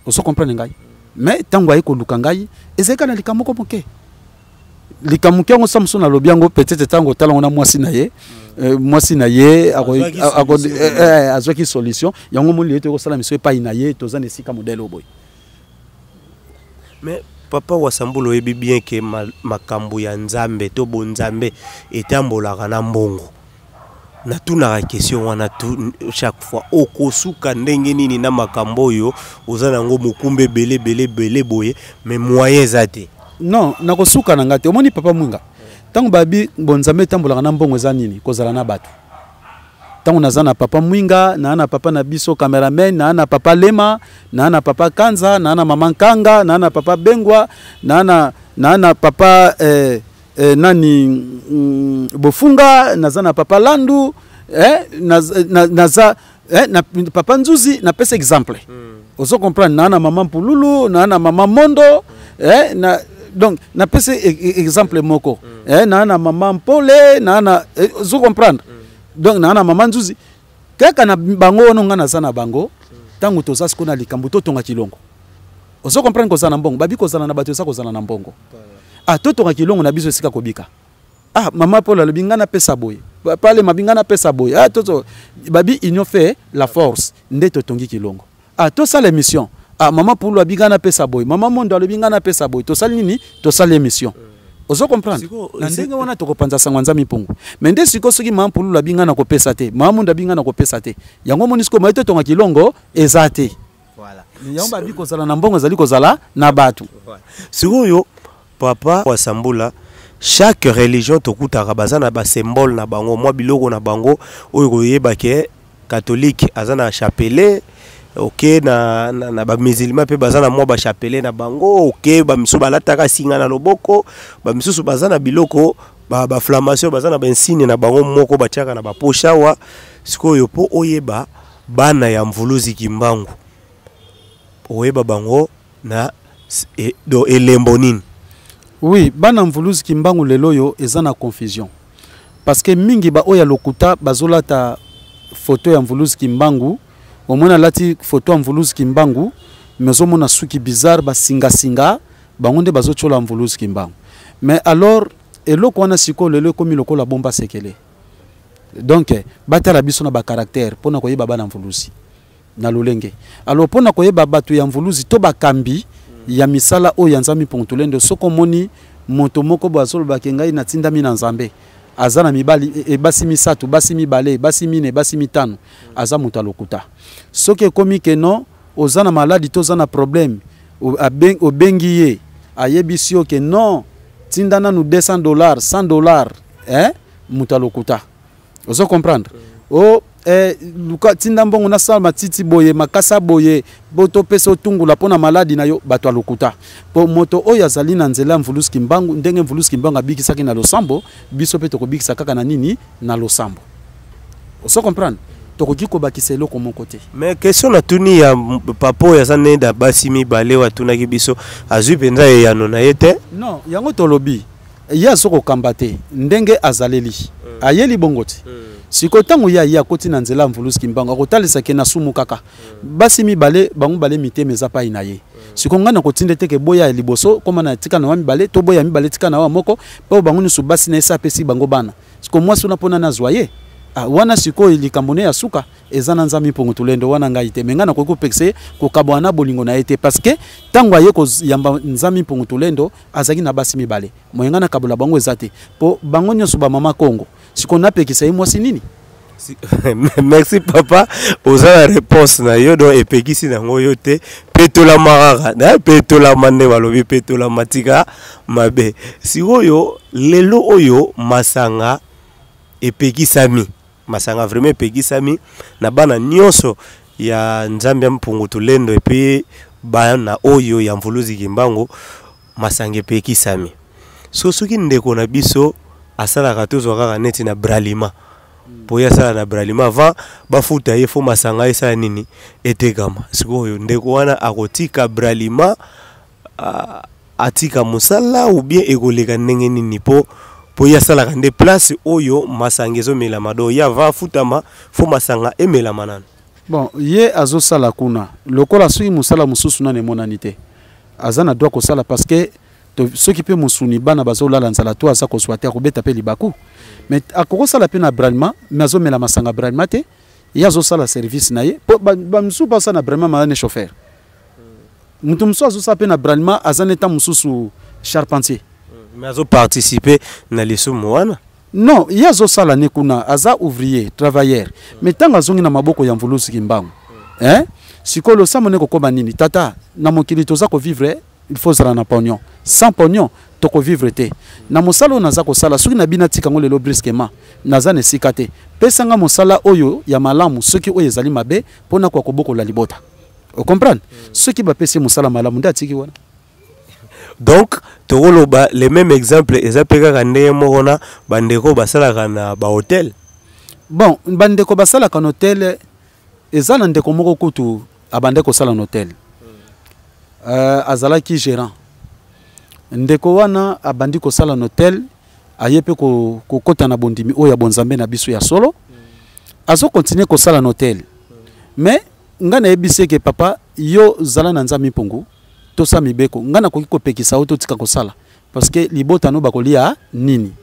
vous comprenez ngai mais tango ay ko luka ngai ezeka na likamoko moke likamuki yango Samson na lobiango peut-être tango talongo na mwasi na ye azwaki solution yango moli ete ko sala miso pa inaye tozana esika modèle oboy
mais papa Wasambula oyebi bien que makambo ya nzambe to bonzambe etambolaka na mbongo na tuna question wana chaque fois okosuka ndenge nini na makambo yo ozana ngo mukumbe belé boye mais moyen zate
non nakosuka na ngate omoni papa mwinga tango babi bonzambe tambolaka na mbongo za nini kozala na batu tango nazana papa mwinga na papa na biso cameraman na papa lema na papa kanza na mama nkanga na papa bengwa na papa nani bofunga nazana papa landu naza na papa nzuzi na pesa exemple ozo comprendre na mama mpululu na mama mondo na donc na pesa exemple moko na mama mpole na ozo comprendre donc na mama nzuzi kaka na bango ono ngana sana bango tangu toza siko na likambo to tonga kilongo ozo comprendre ko sana mbongo babi ko sana na bato sa ko sana na mbongo to tonga kilongo na biso sika kobika mama Paul alobingana pesa boy pale mabingana pesa boy toto babi union fait la force ndeto tongi kilongo to sala émission mama Paul alobingana pesa boy mama Mondo alobingana pesa boy to sala nini to sala émission ozo comprendre na ndenge wana to kopanza sangwa nzami pungu mais nde siko soki mama Paul alobingana ko pesa te mama Mondo alobingana ko pesa te yango monisiko maito tonga kilongo ezate voilà yango babi ko sala na mbongo zali ko sala na batu
sikoyo papa Wasambula chaque religion tokutaka baza na ba symbole na bango mwa biloko na bango oyo koyeba ke catholique aza na chapelet, ok, na ba musulman pe baza na mwa ba chapelet na bango, ok, ba misu balataka singa na loboko, ba misusu baza na biloko ba flammation baza na ba insigne na bango moko batiaka na ba poshawa. Sikoyo po oyeba bana ya mvuluzi kimbangu oyeba bango na do elembo nini?
Oui, bana mvuluzi kimbangu lelo yo eza na confusion parce que mingi ba oya lokuta bazolata photo ya mvuluzi kimbangu, omona lati photo ya mvuluzi kimbangu mezo mona suki bizarre ba singa bangonde bazochola mvuluzi kimbangu. Mais alors eloko wana siko lelo komi lokola bomba sekele. Donc batala biso na ba caractère pona koyeba bana mvuluzi na lolenge. Alors pona koyeba batu ya mvuluzi to bakambi ya misala o ya nzambi Pontulendo soko moni moto moko bazolo bakengai na tindami na nzambe azana mibali basi misatu basi mibale basi mine basi mitano aza muta lokuta soke komi ke non ozana maladi to zana problème obengi ye ayebisi ke non tindana nu $200 $100 muta lokuta ozo comprendre luka tinda mbongo na salma titi boye makasa boye boto peso tungula pona maladi na yo bato lokuta po moto oyo azali na nzela mvuluzi kimbangu ndenge mvuluzi kimbangu abikisaki na losambo biso pe tokobikisa kaka na nini na losambo. Oso comprendre tokoki ko bakisa eloko mon côté.
Mais question na tuni ya papo ya sanenda basi mibale watuna ki biso azui penza ya nona yete?
Non, yango tolobi ya soko kambate ndenge azaleli ayeli bongoti siko tango ya koti na nzela mvuluzi kimbangu akotalisa ke na sumu kaka basi mibale bango bale miteme eza pa inaye siko ngana kotinde teke boya liboso koma na tika na mibale to boya mibale tika na wa moko po bango ni subasi na esa pesi bango bana siko mwasi una pona na zwaye wana siko ilikambone ya suka eza na nzambi Pontulendo wana ngai te mengana ko pekse ko kabwana bolingo na ete parce que tango aye ko yamba nzambi Pontulendo azaki na basi mibale moyengana kabula bango ezate po bango nyoso ba mama Kongo siko na pekisa mwasi nini.
Merci papa oza la réponse na yo do epekisi na ngoyo te petola marara na petola mande balobi petola matika mabe sikoyo lelo oyo masanga epekisami masanga vraiment epekisami na bana nyonso ya nzambe Pontulendo epi bana oyo ya mvuluzi kimbangu masanga epekisami so soki ndeko na biso asala katozo kaka neti na bralima poya sala na bralima avant bafuta ye fo masanga esa nini etekama sikoyo ndeko wana akotika bralima atika musala ou bien ekoleka ndenge nini po ya sala kande place oyo masanga ezo melama do ya va futama fo masanga emelama nana.
Bon ye azo sala kuna lokola soki musala mususu na nemonani te azana doit ko sala parce que ceux qui peuvent musuni bana bazola lanzala to asa ko swata ko beta pe libaku mais akoko sala pe na bralima mazo mela masanga bralima te yazo sala service na ye ba musu ba sana bralima ma ne chauffeur mutu musu azo sala pe na bralima azaneta mususu charpentier
mazo participer na lisumu wana
non yazo sala ne kuna aza ouvrier travailleur mais tanga zongi na maboko ya mvuluzi kimbangu sikolo samone ko koba nini tata na mokili toza ko vivre il faut zala na pognon sans pognon toko vivre te na mosala naza ko sala soki na bina tika ngolelo brusquement naza ne sikate pesanga mosala oyo ya malamu soki oyo ezali mabe pona kwa koboko la libota o comprendre soki ba pesi mosala malamu ndatiki wana.
Donc tokoloba les mêmes exemples ezapeka kande mona bandeko basala na ba hôtel.
Bon bandeko basala ka hôtel ezala ndeko moko kutu abandeko sala na hôtel azalaki gérant ndeko wana abandi ko sala na hôtel ayepe ko kota na bondimi oya bonzambe na biso ya solo azo continuer ko sala na hôtel mais ngana ebise ke papa yo zala na nzambi Pongu to sa mibeko ngana ko pekisa auto tika ko sala parce que libota no bakolia nini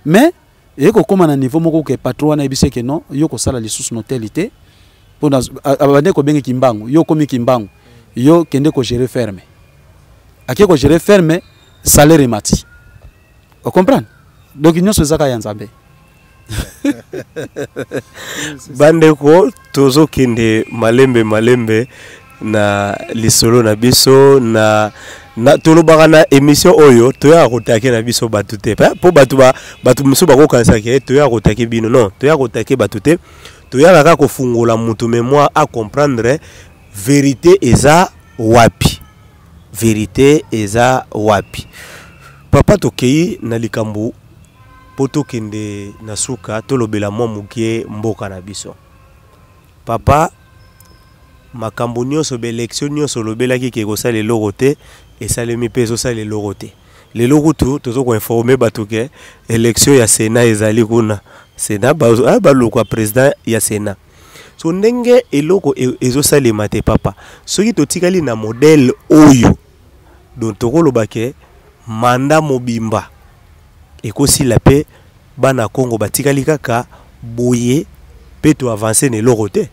mais eko koma na niveau moko ke patron na ebise ke non yo ko sala lisusu na hôtel ité pona abande ko bengi kimbangu yo komi kimbangu yo kende ko gérer ferme ake ko gérer ferme salaire mati o comprendre donc nyonso ezaka ya nzambe.
Bandeko tozo kende malembe na lisolo na biso na na tolobaka na émission oyo toya kotake na biso batu te po batu musu bakokanisa ke toya kotake bino non toya kotake batu te toya kaka kofungola mutu mémoire à comprendre vérité eza wapi papa tokei na likambo poto kende na suka tolobela mwa mukie mboka na biso papa makambo nyonso be élection nyonso lobelaki ke kosala eloko te esalemi mpe ezosala eloko te lelo kutu tozo koinforme bato ke élection ya Sénat ezali kuna Sénat balukwa président ya Sénat so ndenge eloko ezosalema te papa soki totikali na modèle oyo donc tokoloba ke manda mobimba ekosila pe bana Congo batikali kaka boye pe to avancer ne eloko te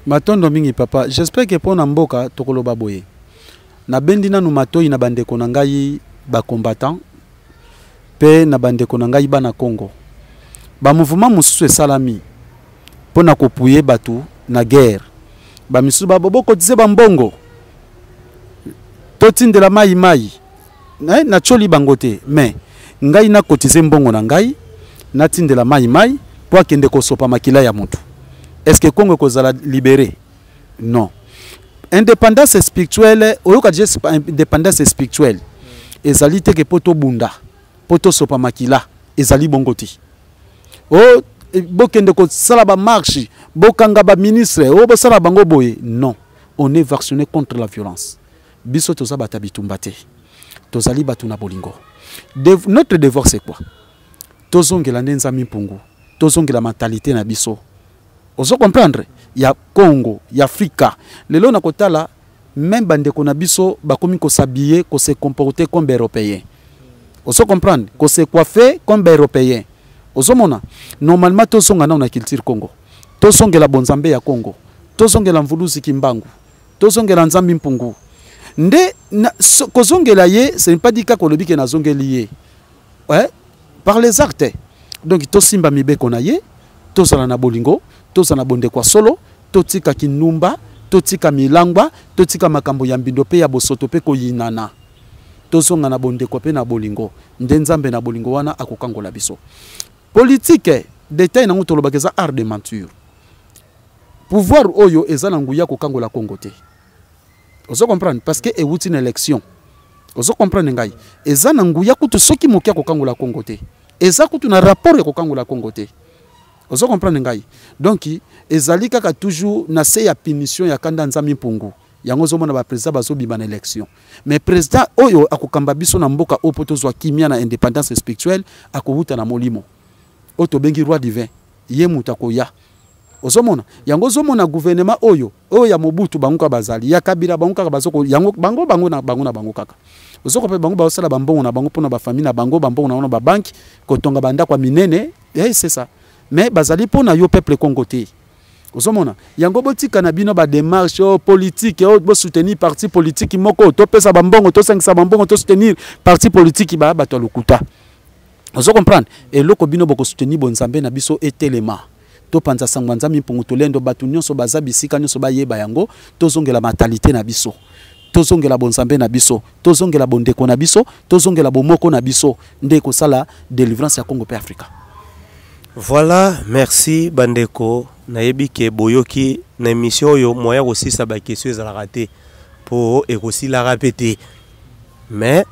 matondo mingi papa j'espère que pona mboka tokoloba boye na bendi nanu matoi na bandeko na ngai ba combattant pe na bandeko na ngai bana Congo ba mouvement mususu esalami pona kopuye batu na guerre ba misusu ba boboko tise ba mbongo totindela mai na choli bangote mais ngai na kotize mbongo na ngai na tindela mai po akende kosopa makila ya mutu. Est-ce que Congo kozala libéré? Non. Indépendance spirituelle, oyoka je indépendance spirituelle. Ezali te ke poto bunda, poto sopa makila, ezali bongoti. Oh, bokende ko sala ba marche, bokanga ba ministre, oh sala bango boye. Non. On est vacciné contre la violence. Biso toza batabitumba te. Tozali batu na bolingo. Notre devoir c'est quoi? Tozongela ndenza mimpungu. Tozongela mentalité na biso. Ozo comprendre? Ya Congo, ya Afrika. Lelo na kotala même bandeko na biso bakomi ko s'habiller, ko se comporter comme européen. Ozo comprendre? Ko se coiffer comme européen. Ozo mona normalement tozonga na culture Congo. Tozongela bonzambe ya Congo. Tozongela mvuluzi kimbangu. Tozongela nzambi mpungu. Nde kozongela ye, ce n'est pas dit que lobi ke na zongeli ye. Ouais, par les actes. Donc to simba mibe konaye, to sala na bolingo, to sala bonde kwa solo, to tika kinumba, to tika milangwa, to tika makambo ya mbindo pe ya bosoto pe ko yinana. To songa na bonde kwa pe na bolingo, nde nzambe na bolingo wana akokangola biso. Politique détail na nguto lobakeza art de menture. Pouvoir oyo ezala nguya kokangola Congo te. Ozo comprendre parce que ewuti na élection. Ozo comprendre ngai. Eza na nguya kutu soki mokia kokangola Congo te. Eza kutu na rapport ya kokangola Congo te. Ozo comprendre ngai. Donc ezali kaka toujours na se ya punition ya kanda nzami mpungu. Yango zo mona ba président bazo bima na élection. Mais président oyo akokamba biso na mboka opoto zwa kimia na indépendance spirituelle akohuta na molimo. Oto bengi roi divin. Ye mutakoya. Ozomona yango zomona gouvernement oyo ya Mobutu banguka bazali ya Kabila banguka bazoko yango bango na bango kaka ozoko pe bango ba sala bambongo na bango pona ba famille na bango bambongo na ba banque kotonga banda kwa minene c'est ça mais bazali pona yo peuple congoté ozomona yango botika na bino ba démarche politique bo soutenir parti politique moko to pesa bambongo to sengisa bambongo to soutenir parti politique ba bato lukuta ozo comprendre et loko bino boko soutenir bonzambe na biso etelema to panza sangwanza mimpungu tolendo batu nyonso baza bisika nyonso bayeba yango tozongela mentalité na biso tozongela bonzambe na biso tozongela bondeko na biso tozongela bomoko na biso ndeko sala délivrance ya Congo pe Afrika.
Voilà, merci bandeko nayebi ke boyoki na émission yo moya kosisa ba question za raté pour ekosi la répéter mais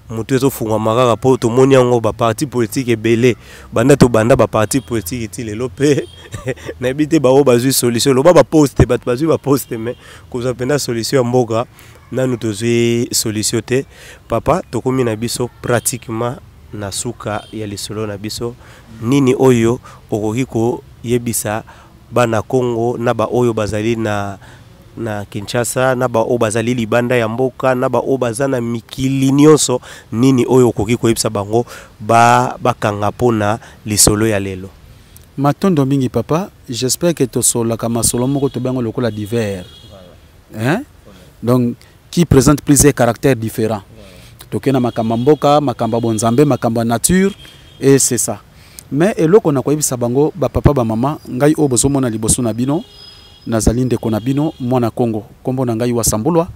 mutu ezofunga makaka po tomoni yango ba parti politique ebele banda to banda ba parti politique iti lelo pe na ebite ba o bazui solution lo ba poste bat bazui ba poste mais koza penda solution mboka nanu tozui solution te papa tokomi na biso pratiquement na suka ya lisolo na biso nini oyo okoki ko yebisa bana Congo na ba oyo bazali na Kinshasa na ba obazali libanda ya mboka na ba obazana mikili nyonso nini oyo koki koyebisa bango bakanga pona lisolo ya lelo.
Matondo mingi papa, j'espère que to sola kama solo moko to bango lokola divers. Hein? Donc qui présente plusieurs caractères différents. Tokena makamba mboka, makamba bonzambe, makamba nature et c'est ça. Mais eloko na koyebisa bango ba papa ba mama ngai obozo mona liboso na bino nazali ndeko na bino mwana Congo kombo na ngai wasambulwa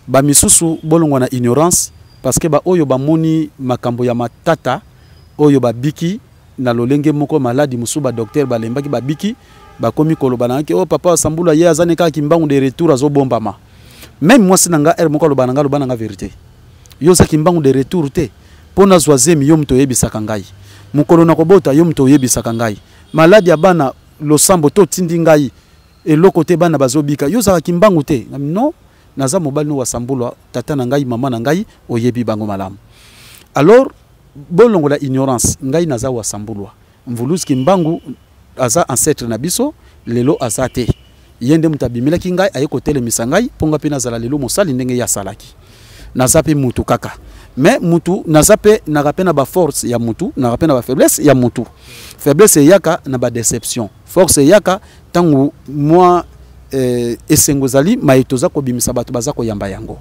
ba misusu bolongwa na ignorance parce que ba oyo ba moni makambo ya matata oyo ba biki na lolenge moko maladi musu ba docteur ba lembaki ba biki ba komi koloba na ke oh papa Sambulwa ye azane ka kimbangu de retour azo bombama même moi sinanga er moko loba nanga vérité yo sa kimbangu de retour te pona zwazemi yo mto yebisaka ngai mukolo na kobota yo mto yebisaka ngai maladi ya bana losambo to tindi ngai eloko te bana bazobika yo sa kimbangu te non naza mobali no wa Sambulwa tata na ngai mama na ngai oyebi bango malamu alors bolongo la ignorance ngai naza wa Sambulwa mvulusi kimbangu aza ancêtre na biso lelo azate yende mutabimila kingai ayeko telemisa ngai ponga pe nazala lelo mosali ndenge ya salaki nazape mutu kaka mais mutu nazape na ba force ya mutu na ba faiblesse ya mutu faiblesse yaka na ba déception force yaka tangu moi esengozali maitoza ko bimisa bato bazako yamba yango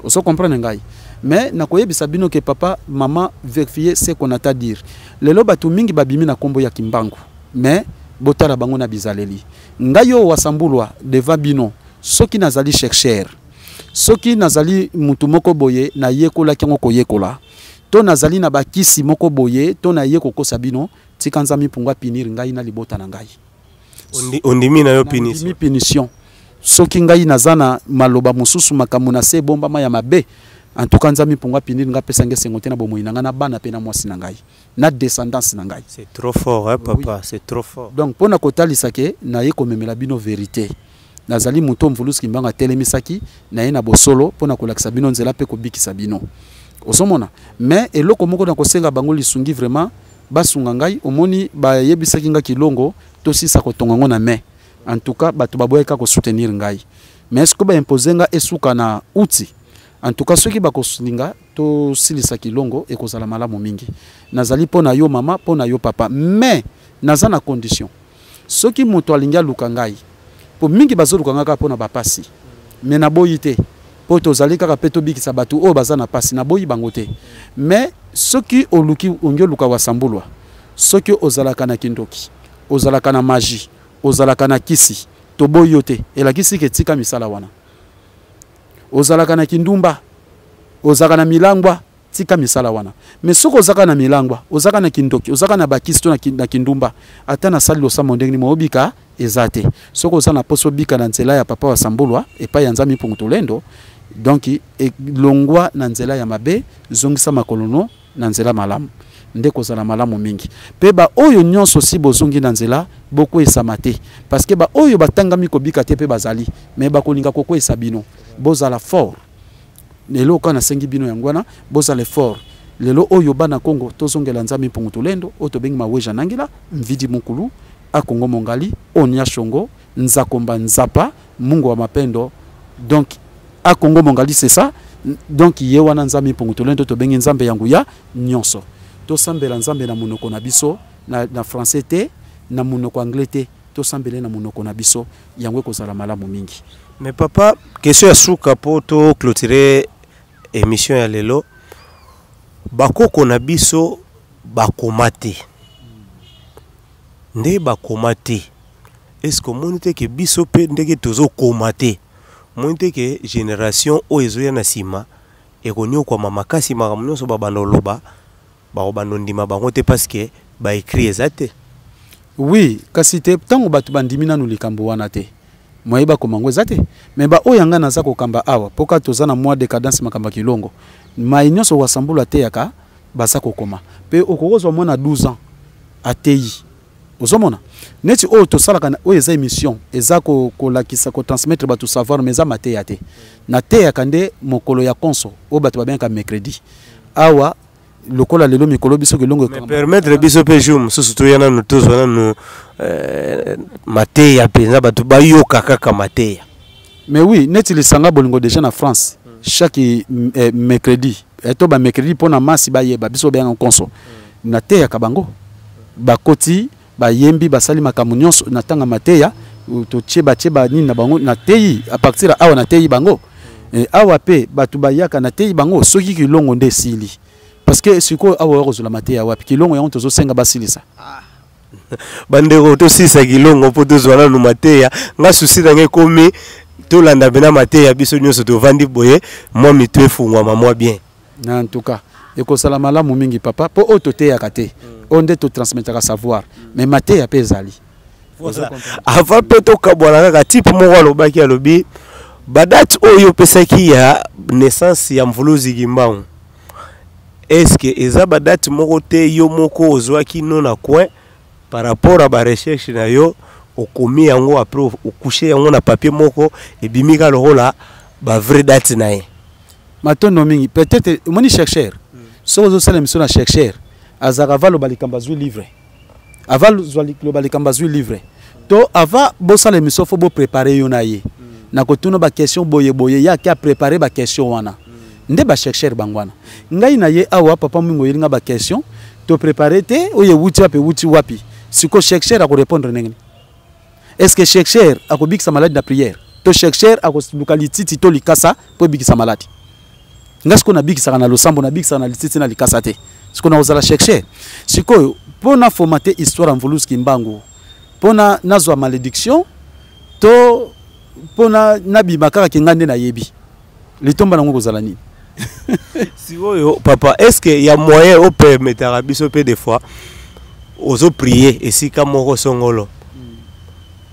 oso comprendre ngai mais nakoyebisa bino ke papa maman vérifier ce qu'on a à dire lelo bato mingi babimi na kombo ya kimbangu mais botala bango na bizaleli ngayo wa Sambulwa deva bino soki nazali chercheur soki nazali mutu moko boye na yekola kengo koyekola to nazali na bakisi moko boye to na yeko kosa bino tikanza mipungwa pinir ngai na libota na ngai
ondimi na yo
punition soki ngai nazana maloba mususu makamuna se bomba ma ya mabe en tout cas nzami pungwa pinir nga pesa nge sengote na bomoyi na nga na bana pe na mwasi na ngai na descendance na ngai
c'est trop fort hein papa oui. C'est trop fort
donc pona kotalisa ke na ye komemela bino vérité nazali muto mvulusi kimbanga telemisaki na ye na bosolo pona kolakisa bino nzela pe kobikisa bino osomona mais eloko moko na kosenga bango lisungi vraiment basunga ngai omoni ba yebisaki nga kilongo to sisa kotonga ngo na main en tout cas bato baboyeka ko soutenir ngai mais est-ce que ba imposer nga esuka na outil en tout cas ceux qui bakosulinga to silisa kilongo ekozala malamu mingi nazali pona yo mama pona yo papa mais naza na condition ceux qui moto alinga luka ngai po mingi bazoluka nga pona bapasi mais na boyite po tozali kaka peto bikisa batu o baza na pasi na boyi bango te mais ceux qui oluki onyo luka wa Sambulwa ceux qui ozalaka na kindoki ozalaka na magie ozalaka na kisi to boyote elakisi ke tika misala wana ozalaka na kindumba ozalaka na milangwa tika misala wana mais soko ozalaka na milangwa ozalaka na kindoki ozalaka na bakisi to na kindumba ata na sali losamo ndenge ni mobika ezate soko ozana poso bika na nzela ya papa wa Sambulwa epa ya nzami punguto lendo donc longwa na nzela ya mabe zongisa makolono na nzela malamu ndeko zala malamu mingi pe ba oyo nyonso si bozongi na nzela boko esamate parce que ba oyo batangami kobika te pe bazali mais bakolinga koko esabino bozala fort lelo kana sengi bino yangwana bozala fort lelo oyo bana Kongo tozongela nzami punguto lendo otobengi maweja nangila mvidi mukulu akongo mongali onya shongo nzakomba nzapa mungu wa mapendo donc akongo mongali c'est ça donc yewana nzami punguto lendo tobengi nzambe yangu ya nyonso to sambela nzambe na munoko na biso na français te na munoko anglais te to sambele na munoko na biso yango kozala malamu mingi.
Mais papa question ya suka po to clôturer émission ya lelo bakoko na biso bakomate nde bakomate est-ce que monite ke biso pe ndeke tozo komate monite ke génération o ezoya na sima ekonyo kwa mamakasi makamunoso babandoloba baobandondima bango te parce que ba écrit ezate
oui kasi te tango batu bandimina no likambo wana te moyeba komango ezate mais ba oyanga naza kokamba awa poka tozana mois de cadence makamba kilongo mainyoso wa Sambulwa te yaka basa kokoma pe okokozwa mwana 12 ans atei ozomona neti o to salaka o eza émission eza ko lakisa ko transmettre batu savoir mais za mate ya te na te ya kande mokolo ya konso o batu babenka mercredi awa lokola lelo mikolo biso kelongo
mais permettre biso pe jour surtout yana no tozona no mate ya penza batu bayoka kaka mate ya
mais oui neti lisanga bolingo déjà na France chaque mercredi eto ba mercredi pona masi ba yeba biso benga konso na te ya kabango bakoti bayembi basali makamu nyonso na tanga mateya to cheba nini na bango na teyi a partir awa na teyi bango awa pe batu bayaka na teyi bango soki kilongo nde sili parce que siko awa kozula mateya wapi kilongo yango tozo senga basilisa
bandeko to sisa kilongo po tozwana no mateya nga susi na ngekomi tolanda bena mate ya biso nyonso tovandi boye moi mitu efungwama moi bien.
En tout cas ekosala malamu mingi papa po oyo toteyaka te oyo nde totransmetaka savoir mais mateya mpe ezali
avant mpe tokabwana kaka type moko alobaki alobi badate oyo opesaki ya naissance ya Mvuluzi Kimbangu est-ce que eza badate moko te yo moko ozwaki no na coin par rapport à ba recherche na yo okomi yango après okouche yango na papier moko ebimi ka lokola ba vraie date na ye
matondo mingi peut-être moni chercheur so ozosala émission na chercheur azaka va lobalikamba zwi livre ava lobalikamba zwi livre to ava bosala émission fo bo préparer yo na ye na kotuna ba question boye boye ya ki a préparer ba question wana nde ba chercheur bangwana ngai na ye awa papa mwingo yelinga ba question to préparer te oye wuti wapi siko chercheur ako répondre nengeni est-ce que chercheur ako bikisa malade na prière to chercheur ako localité to likasa po bikisa malade ngasko na bikisa na losambo na bikisa na lititi na likasa te siko na ozala chercheur siko pona formater histoire Mvuluzi Kimbangu pona nazwa malédiction to pona nabimaka kengande na yebi litomba nango kozala nini
si oyo papa est-ce que ya moyen au permettre biso pe des fois ozo prier esika moko songolo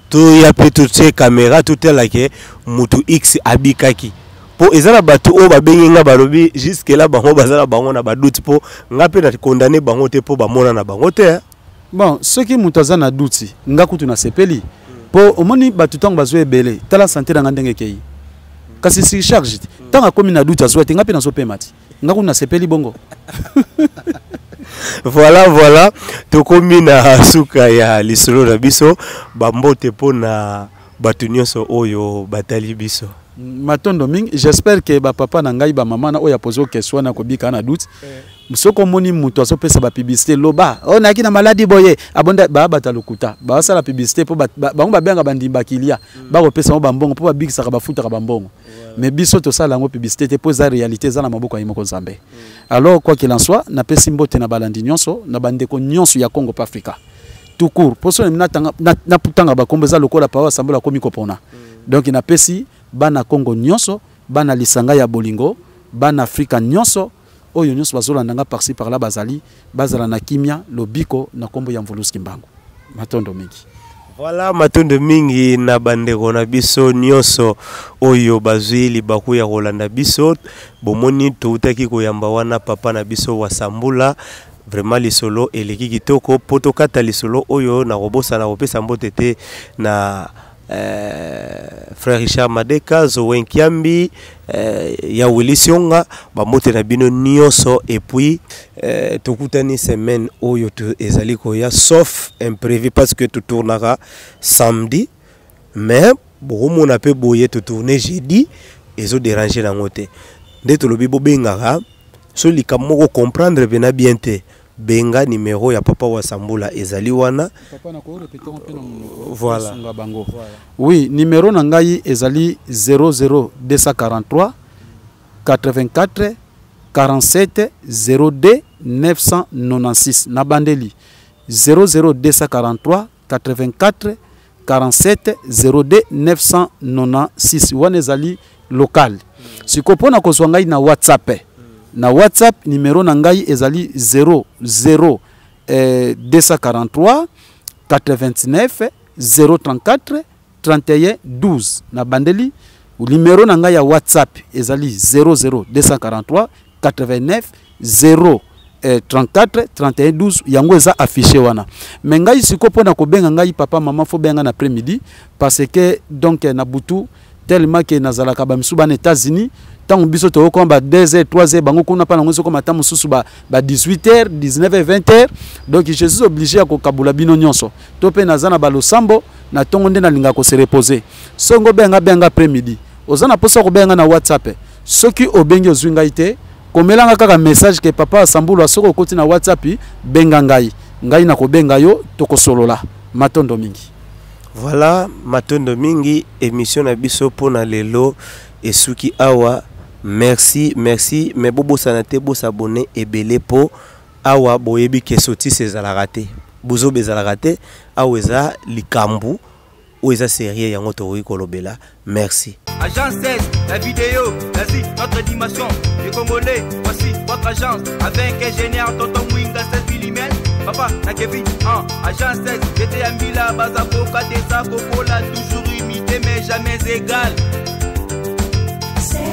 to ya pe tout ces caméras tout tel que mutu x abikaki po ezala batu o babengi nga balobi jusque là bango bazala bango na badoute po nga pe na condamner bango te po bamona na bango te
bon ce qui mutaza na douti nga kutu na sepeli po omoni batu tango bazwe ebele tala santé na ndenge kei kasi si charge tanga komi na douti azwa te nga pe na so pemati nga kutu na sepeli bongo
voilà tokomi na suka ya lisolo na biso bambote po na batu nyonso oyo batali biso
matondo mingi j'espère que ba papa na ngai ba mama na oya poser question na kobika na doute soko moni muto azopesa ba publicité loba on a ki na maladie boye abonda ba bata lokuta ba sala publicité po bango ba benga bandimba kilia ba kopesa mo bambongo po ba bikisa ka bafuta ka bambongo mais biso to sala ngo publicité te po za réalité za na maboko ya moko Nzambe alors quoi qu'il en soit na pesi mbote na balandi nyonso na bandeko nyonso ya Congo pa Africa tout court poso na putanga ba kombeza lokola pa assemblée komi kopona donc na pesi bana Congo nyonso bana lisanga ya bolingo bana Afrika nyonso oyo nyonso bazolanda nga par-ci par là bazala na kimia lobiko na kombo ya Mvuluzi Kimbangu matondo mingi
voilà matondo mingi na bandeko na biso nyonso oyo bazwili bakuya kolanda biso bomoni toutaki koyamba wana papa na biso wasambula vraiment lisolo eleki kitoko poto kata lisolo oyo na robosa na kopesa mbote te na frère Richard Madeka Zowen Kiambi ya Willisionga bamote na bino nyonso et puis tokutani semaine oyo to ezali koya sauf imprévu parce que tout tournera samedi mais beaucoup on a peu boyer to tourner jeudi ezo déranger na ngote nde to lobi bo bengaka so likamoko comprendre bena bien te benga numéro ya papa Wasambula ezali wana
papa na ko répéter
voilà
oui numéro na ngai ezali 00243 84 47 02 996 na bandeli 00243 84 47 02 996 wana ezali local sikopona kozwa ngai na WhatsApp na WhatsApp numéro na ngai ezali 243 89 034 31 12 na bandeli numéro na ngai ya WhatsApp ezali 243 89 034 31 12 yango eza affiché wana mais ngai sikopo na kobenga ngai papa mama fo benga na après-midi parce que donc na butu tellement que nazalaka ba misuba na États-Unis tant biso to ko ba 2h 3h bango kuna pa nango ko mata mususu ba 18h 19h 20h donc je suis obligé à kokabula bino nyonso to pe nazana ba losambo na tongo nde na linga ko se reposer songo benga après-midi ozana posa ko benga na WhatsApp soki obengi ozwinga ite komelanga kaka message que papa Sambulu soko koti na WhatsApp benga ngai na ko benga yo tokosolola matondo mingi.
Voilà matondo mingi émission na biso pona lelo esuki awa merci mais bobo sanate bo s'abonner ebele po awa boyebi ke soti sezala te bozo bezala te aweza likambu ou eza sérieux yango to kolobela merci.
Agence 16, la vidéo, vas-y, notre animation. Les Congolais, voici votre agence. Avec ingénieur Tonton Mwinga 16 mm. Papa, na Kevin, agence 16, j'étais à Mila, Bazakoka, Desa, Kokola, toujours imité mais jamais égal.
16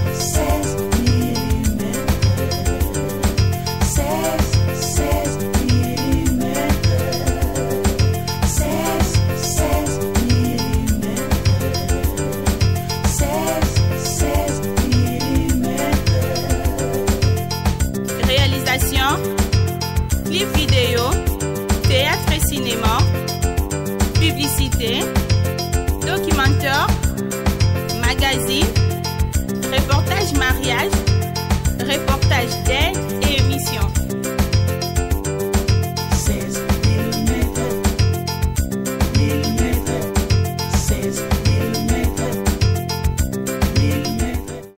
mm. 16 mm. 16 mm. 16 mm.
Réalisation, clip vidéo, théâtre et cinéma, publicité, documentaire, magazine, reportage mariage.